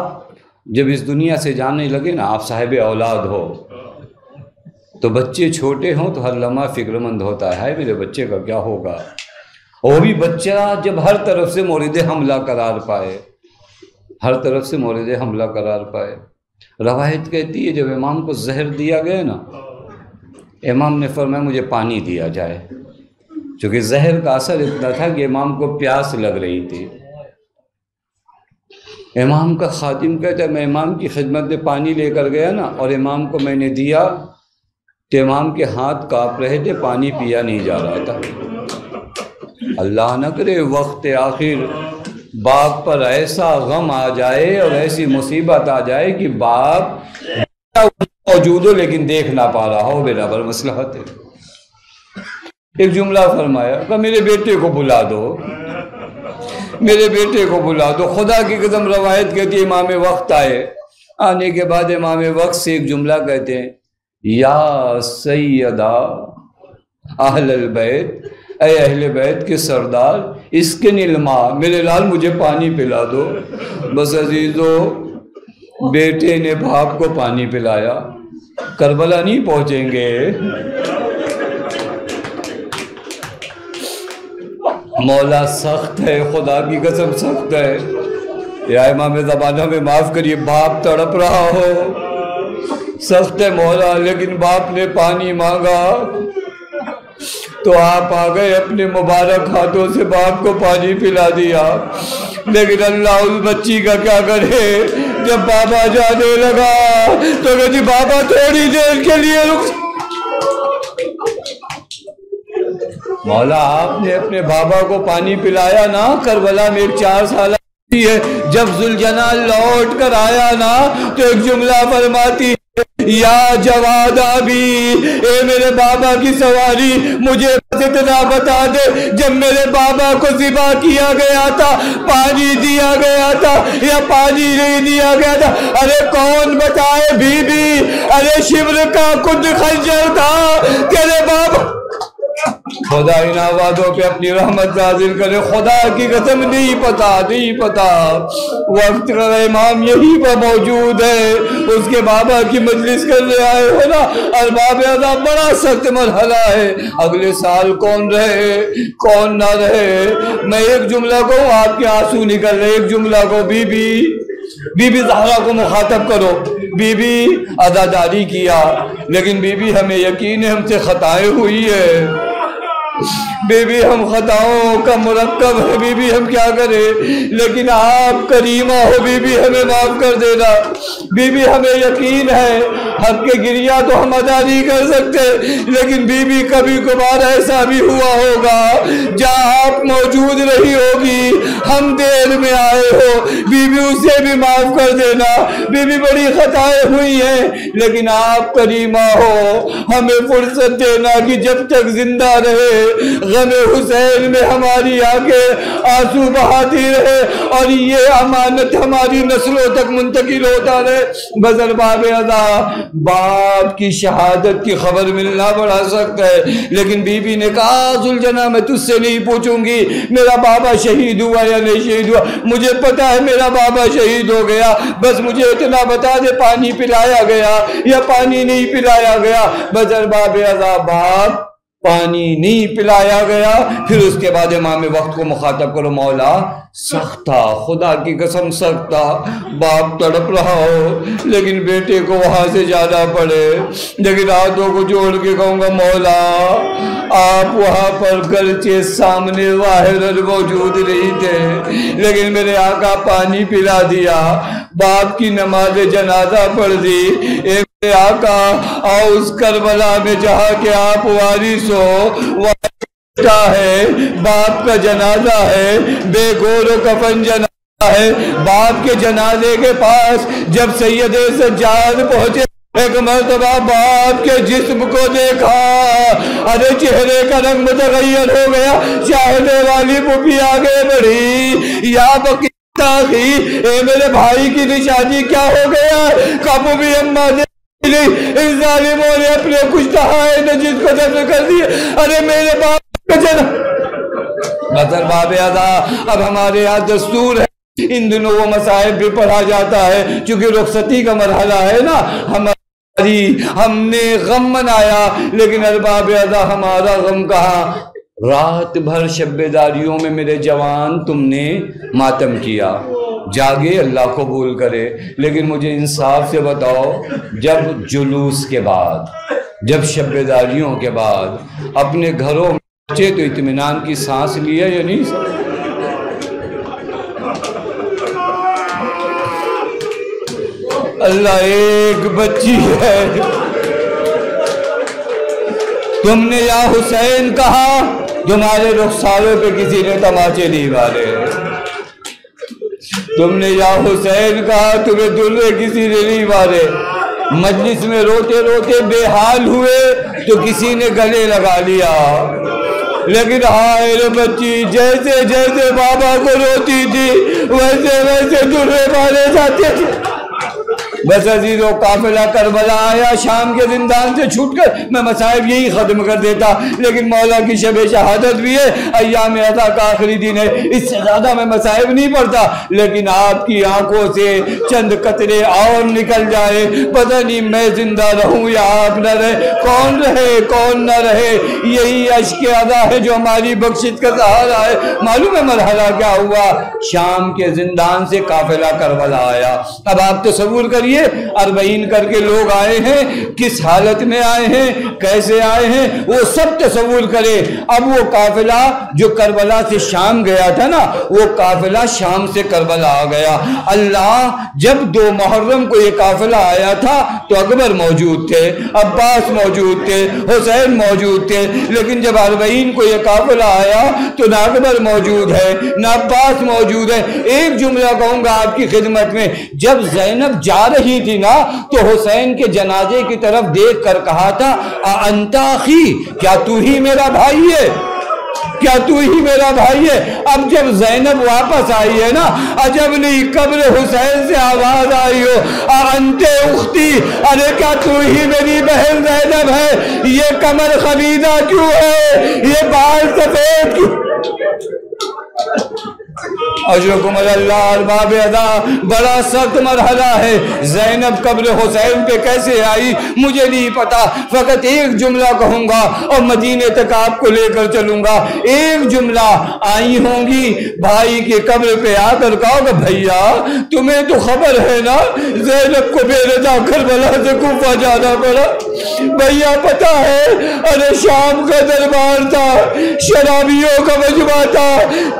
Speaker 1: جب اس دنیا سے جانے لگے نا، آپ صاحب اولاد ہو تو بچے چھوٹے ہوں تو ہر لمحہ فکر مند ہوتا ہے میرے بچے کا کیا ہوگا۔ اور بھی بچہ جب ہر طرف سے مورد حملہ قرار پائے، ہر طرف سے مورد حملہ قرار پائے، روایت کہتی ہے جب امام کو زہر دیا گیا نا، امام نے فرمایا مجھے پانی دیا جائے، چونکہ زہر کا اثر اتنا تھا کہ امام کو پیاس لگ رہی تھی۔ امام کا خادم کہتا ہے میں امام کی خدمت میں پانی لے کر گیا نا، اور امام کو میں نے دیا تو امام کے ہاتھ کانپ رہے تھے، پانی پیا نہیں جا رہا تھا۔ اللہ نہ کرے وقت آخر باپ پر ایسا غم آ جائے اور ایسی مصیبت آ جائے کہ باپ موجود ہو لیکن دیکھ نہ پا رہا ہو، برابر مصلحت ہے۔ ایک جملہ فرمایا کہ میرے بیٹے کو بلا دو، میرے بیٹے کو بلا دو۔ خدا کی قسم روایت کہتی ہے امام وقت آئے، آنے کے بعد امام وقت سے ایک جملہ کہتے ہیں، یا سیدہ اہل البیت، اے اہل بیت کے سردار، اس کے نلما، میرے لال مجھے پانی پلا دو۔ بس عزیزو، بیٹے نے باپ کو پانی پلایا۔ کربلا نہیں پہنچیں گے، مولا سخت ہے، خدا کی قسم سخت ہے۔ یا امام زمانہ میں معاف کریے، باپ تڑپ رہا ہو، سخت ہے مولا، لیکن باپ نے پانی مانگا تو آپ آ گئے، اپنے مبارک ہاتھوں سے باپ کو پانی پلا دیا۔ لیکن اللہ اس بچی کا کیا کرے، جب بابا جانے لگا تو کہتی بابا تھوڑی دیر کے لیے رک۔ مولا آپ نے اپنے بابا کو پانی پلایا نا، کربلا میں ایک 4 سالہ ہے، جب ذوالجلال لوٹ کر آیا نا تو ایک جملہ فرماتی ہے، یا جواد ابی، اے میرے بابا کی سواری، مجھے بس اتنا بتا دے، جب میرے بابا کو ذبح کیا گیا تھا پانی دیا گیا تھا یا پانی نہیں دیا گیا تھا؟ ارے کون بتائے بی بی، ارے شبر کا خود خنجر تھا تیرے بابا۔ خدا ان آوازوں پہ اپنی رحمت نازل کرے، خدا کی قسم نہیں پتا وقت کا امام یہی پر موجود ہے، اس کے بابا کی مجلس کرنے آئے ہو نا، ارباب اعظم بڑا سخت مرحلہ ہے، اگلے سال کون رہے کون نہ رہے۔ میں ایک جملہ کو، آپ کے آنسو نکل رہے، ایک جملہ کو بی بی زہرا کو مخاطب کرو، بی بی عزاداری کیا، لیکن بی بی ہمیں یقین ہے ہم سے خطائیں ہوئی ہے، بی بی ہم خطاؤں کا مرکب ہے، بی بی ہم کیا کریں، لیکن آپ کریمہ ہو بی بی ہمیں معاف کر دینا۔ بی بی ہمیں یقین ہے حق کے گریہ تو ہم ادا نہیں کر سکتے، لیکن بی بی کبھی کبھار ایسا بھی ہوا ہوگا جہاں آپ موجود رہی ہوگی، ہم دیر میں آئے ہو، بی بی اسے بھی معاف کر دینا۔ بی بی بڑی خطائیں ہوئی ہیں، لیکن آپ کریمہ ہو، ہمیں فرصت دینا کہ جب تک زندہ رہے غم حسین میں ہماری آنکھیں آنسو بہاتی رہے اور یہ امانت ہماری نسلوں تک منتقل ہوتا رہے۔ بزر باب ادا، باپ کی شہادت کی خبر ملنا بڑا سخت ہے، لیکن بی بی نے کہا ذوالجناح میں تجھ سے نہیں پوچھوں گی میرا بابا شہید ہوا یا نہیں شہید ہوا، مجھے پتا ہے میرا بابا شہید ہو گیا، بس مجھے اتنا بتا دے پانی پلایا گیا یا پانی نہیں پلایا گیا۔ بزر باب ادا، باپ پانی نہیں پلایا گیا۔ پھر اس کے بعد امام وقت کو مخاطب کرو، مولا سخت تھا، خدا کی قسم سخت تھا، باپ تڑپ رہا ہو لیکن بیٹے کو وہاں سے جانا پڑے، لیکن ہاتھوں کو جوڑ کے کہوں گا مولا آپ وہاں پر گرچہ سامنے ظاہر موجود نہیں تھے، لیکن میرے آقا پانی پلا دیا، باپ کی نماز جنازہ پڑھ دی۔ میرے آقا آؤ اس کربلا میں جہاں کہ آپ وارث ہو، ہے باپ کا جنازہ ہے، بے گور و کفن جنازہ ہے، باپ کے جنازے کے پاس جب سید سجاد پہنچے، ایک مرتبہ باپ کے جسم کو دیکھا، ارے چہرے کا رنگ متغیر ہو گیا، چاہنے والی پھوپھی آگے بڑھی، یا بقیتا ہی اے میرے بھائی کی نشانی کیا ہو گیا، کب بھی اماں دے ان ظالموں نے اپنے کچھ تہائے نجد کو دفن کر دیے، ارے میرے باپ مطلب باب ادا۔ اب ہمارے یہاں دستور ہے ان دنوں وہ مصائب بھی پڑھا جاتا ہے، چونکہ رخصتی کا مرحلہ ہے نا، ہم نے غم منایا، لیکن ارباب ادا ہمارا غم کہاں، رات بھر شب بیداریوں میں میرے جوان تم نے ماتم کیا، جاگے اللہ قبول کرے، لیکن مجھے انصاف سے بتاؤ، جب جلوس کے بعد، جب شب بیداریوں کے بعد اپنے گھروں میں بچے تو اطمینان کی سانس لیا یا نہیں؟ اللہ ایک بچی ہے، تم نے یا حسین کہا، تمہارے رخساروں پہ کسی نے تماچے نہیں مارے، تم نے یا حسین کہا، تمہیں دلے کسی نے نہیں مارے، مجلس میں روتے روتے بے حال ہوئے تو کسی نے گلے لگا لیا، لیکن ہائے بچی جیسے جیسے بابا کو روتی تھی ویسے ویسے دلے مارے جاتے تھے۔ بس عزیزو، قافلہ کربلا آیا شام کے زندان سے چھوٹ کر، میں مصائب یہی ختم کر دیتا، لیکن مولا کی شب شہادت بھی ہے، ایام عطا کا آخری دن ہے، اس سے زیادہ میں مصائب نہیں پڑتا، لیکن آپ کی آنکھوں سے چند قطرے اور نکل جائے، پتہ نہیں میں زندہ رہوں یا آپ نہ رہے، کون رہے کون نہ رہے، یہی عشق ادا ہے جو ہماری بخشت کا سہارا ہے۔ معلوم ہے مرحلہ کیا ہوا؟ شام کے زندان سے قافلہ کربلا آیا۔ اب آپ تصور کریے، 40 کر کے لوگ آئے ہیں، کس حالت میں آئے ہیں، کیسے آئے ہیں، وہ سب تصور کرے۔ اب وہ قافلہ جو کربلا سے شام گیا تھا نا، وہ قافلہ شام سے کربلا آ گیا۔ اللہ، جب 2 محرم کو یہ قافلہ آیا تھا تو اکبر موجود تھے، عباس موجود تھے، حسین موجود تھے، لیکن جب 40 کو یہ قافلہ آیا تو نہ اکبر موجود ہے نہ عباس موجود ہے۔ ایک جملہ کہوں گا آپ کی خدمت میں، جب زینب جا رہی تھی نا تو حسین کے جنازے کی طرف دیکھ کر کہا تھا، انت اخی، کیا تو ہی میرا بھائی ہے، کیا تو ہی میرا بھائی ہے؟ اب جب زینب واپس آئی ہے نا، عجب نہیں قبر حسین سے آواز آئی ہو، انت اختی، ارے کیا تو ہی میری بہن زینب ہے؟ یہ کمر خمیدہ کیوں ہے؟ یہ بال سفید کیوں؟ اجرکم اللہ ارباب ادا، بڑا سخت مرحلہ ہے۔ زینب قبر حسین پہ کیسے آئی مجھے نہیں پتا، فقط ایک جملہ کہوں گا اور مدینے تک آپ کو لے کر چلوں گا۔ ایک جملہ، آئی ہوں گی بھائی کی قبر پہ آ کر کہو کہ بھیا تمہیں تو خبر ہے نا زینب کو بے رجا کربلا سے کوفہ جانا پڑا، بھیا پتا ہے؟ ارے شام کا دربار تھا، شرابیوں کا مجمع تھا،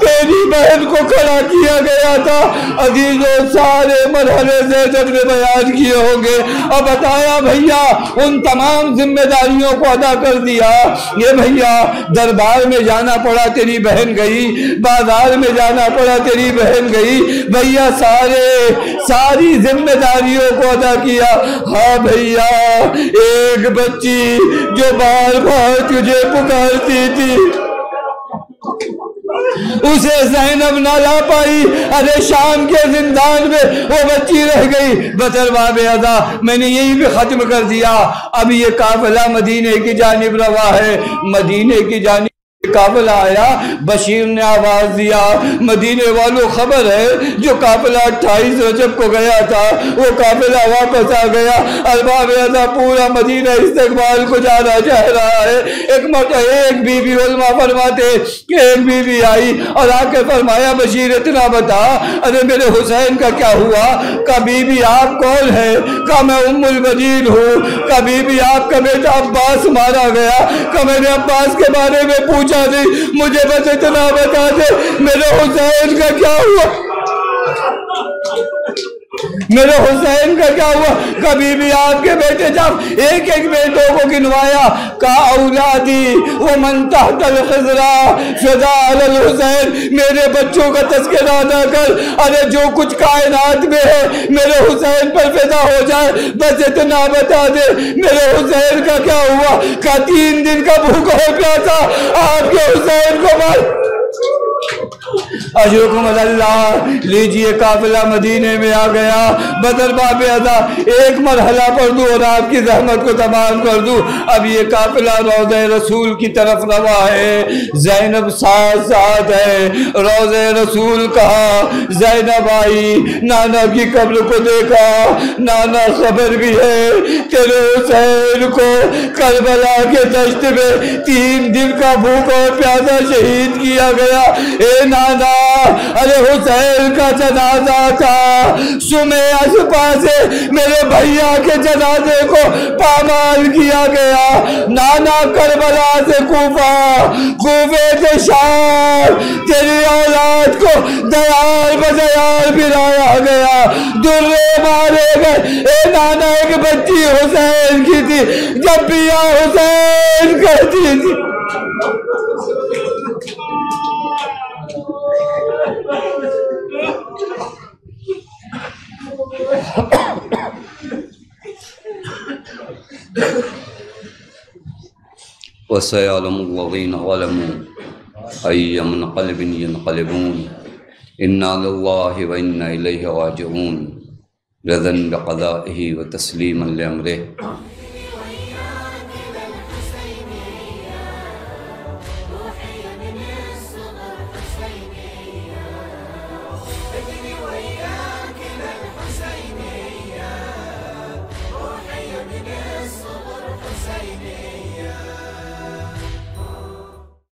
Speaker 1: تیری بہن کو کھڑا کیا گیا تھا۔ عزیزوں، سارے مرحلے زینب نے بیان کیے ہوں گے اور بتایا بھیا ان تمام ذمہ داریوں کو ادا کر دیا۔ یہ بھیا دربار میں جانا پڑا تیری بہن گئی، بازار میں جانا پڑا تیری بہن گئی، بھیا ساری ذمہ داریوں کو ادا کیا۔ ہاں بھیا، ایک بچی جو بار بار تجھے پکارتی تھی اسے زینب نہ لا پائی، ارے شام کے زندان میں وہ بچی رہ گئی۔ بطرباب ادا، میں نے یہی بھی ختم کر دیا۔ اب یہ قافلہ مدینے کی جانب روا ہے، مدینے کی جانب قافلہ آیا، بشیر نے آواز دیا، مدینے والوں خبر ہے جو قافلہ 28 رجب کو گیا تھا وہ قافلہ واپس آ گیا۔ ارباب ادا، پورا مدینہ استقبال کو جانا چاہ رہا ہے۔ ایک بی بی علماء فرماتے کہ ایک بی بی آئی اور آ کے فرمایا بشیر اتنا بتا، ارے میرے حسین کا کیا ہوا؟ کہ بی بی آپ کون ہے؟ کہ میں ام المنین ہوں۔ کہ بی بی آپ کا بیٹا عباس مارا گیا۔ کہ میں نے عباس کے بارے میں پوچھا نہیں، مجھے بس اتنا بتا دے میرے حسین کا کیا ہوا، میرے حسین کا کیا ہوا؟ کبھی بھی آپ کے بیٹے جب ایک ایک بیٹوں کو گنوایا، کہا اولادی ومن تحت الخضرا فدا علی الحسین، میرے بچوں کا تذکرہ نہ کر، ارے جو کچھ کائنات میں ہے میرے حسین پر فدا ہو جائے، بس اتنا بتا دے میرے حسین کا کیا ہوا؟ کہ 3 دن کا بھوکا ہو گیا تھا، آپ کے حسین کو مار۔ اجرکم اللہ، لیجئے قافلہ مدینے میں آ گیا۔ بدر باب ادا، ایک مرحلہ پڑھ دوں اور آپ کی زحمت کو تمام کر دوں۔ اب یہ قافلہ روضہ رسول کی طرف روا ہے، زینب ساتھ ہے، روضہ رسول کہا، زینب آئی، نانا کی قبر کو دیکھا، نانا خبر بھی ہے تیرے حسین کو کربلا کے دشت میں 3 دن کا بھوکا اور پیاسا شہید کیا گیا۔ اے نانا ارے حسین کا جنازہ تھا، صبح اشپا سے میرے بھیا کے جنازے کو پامال کیا گیا، نانا کربلا سے کوفہ، کوفے سے شام، تیری اولاد کو دیار بدیار بلایا گیا، درے مارے گئے۔ اے نانا ایک بچی حسین کی تھی، جب بھی یا حسین کہتی تھی وَسَيَعْلَمُ الَّذِينَ ظَلَمُوا أَيَّ مُنْقَلِبٍ يَنْقَلِبُونَ إِنَّا لِلَّهِ وَإِنَّا إِلَيْهِ رَاجِعُونَ رضا بقضائه وتسليما لأمره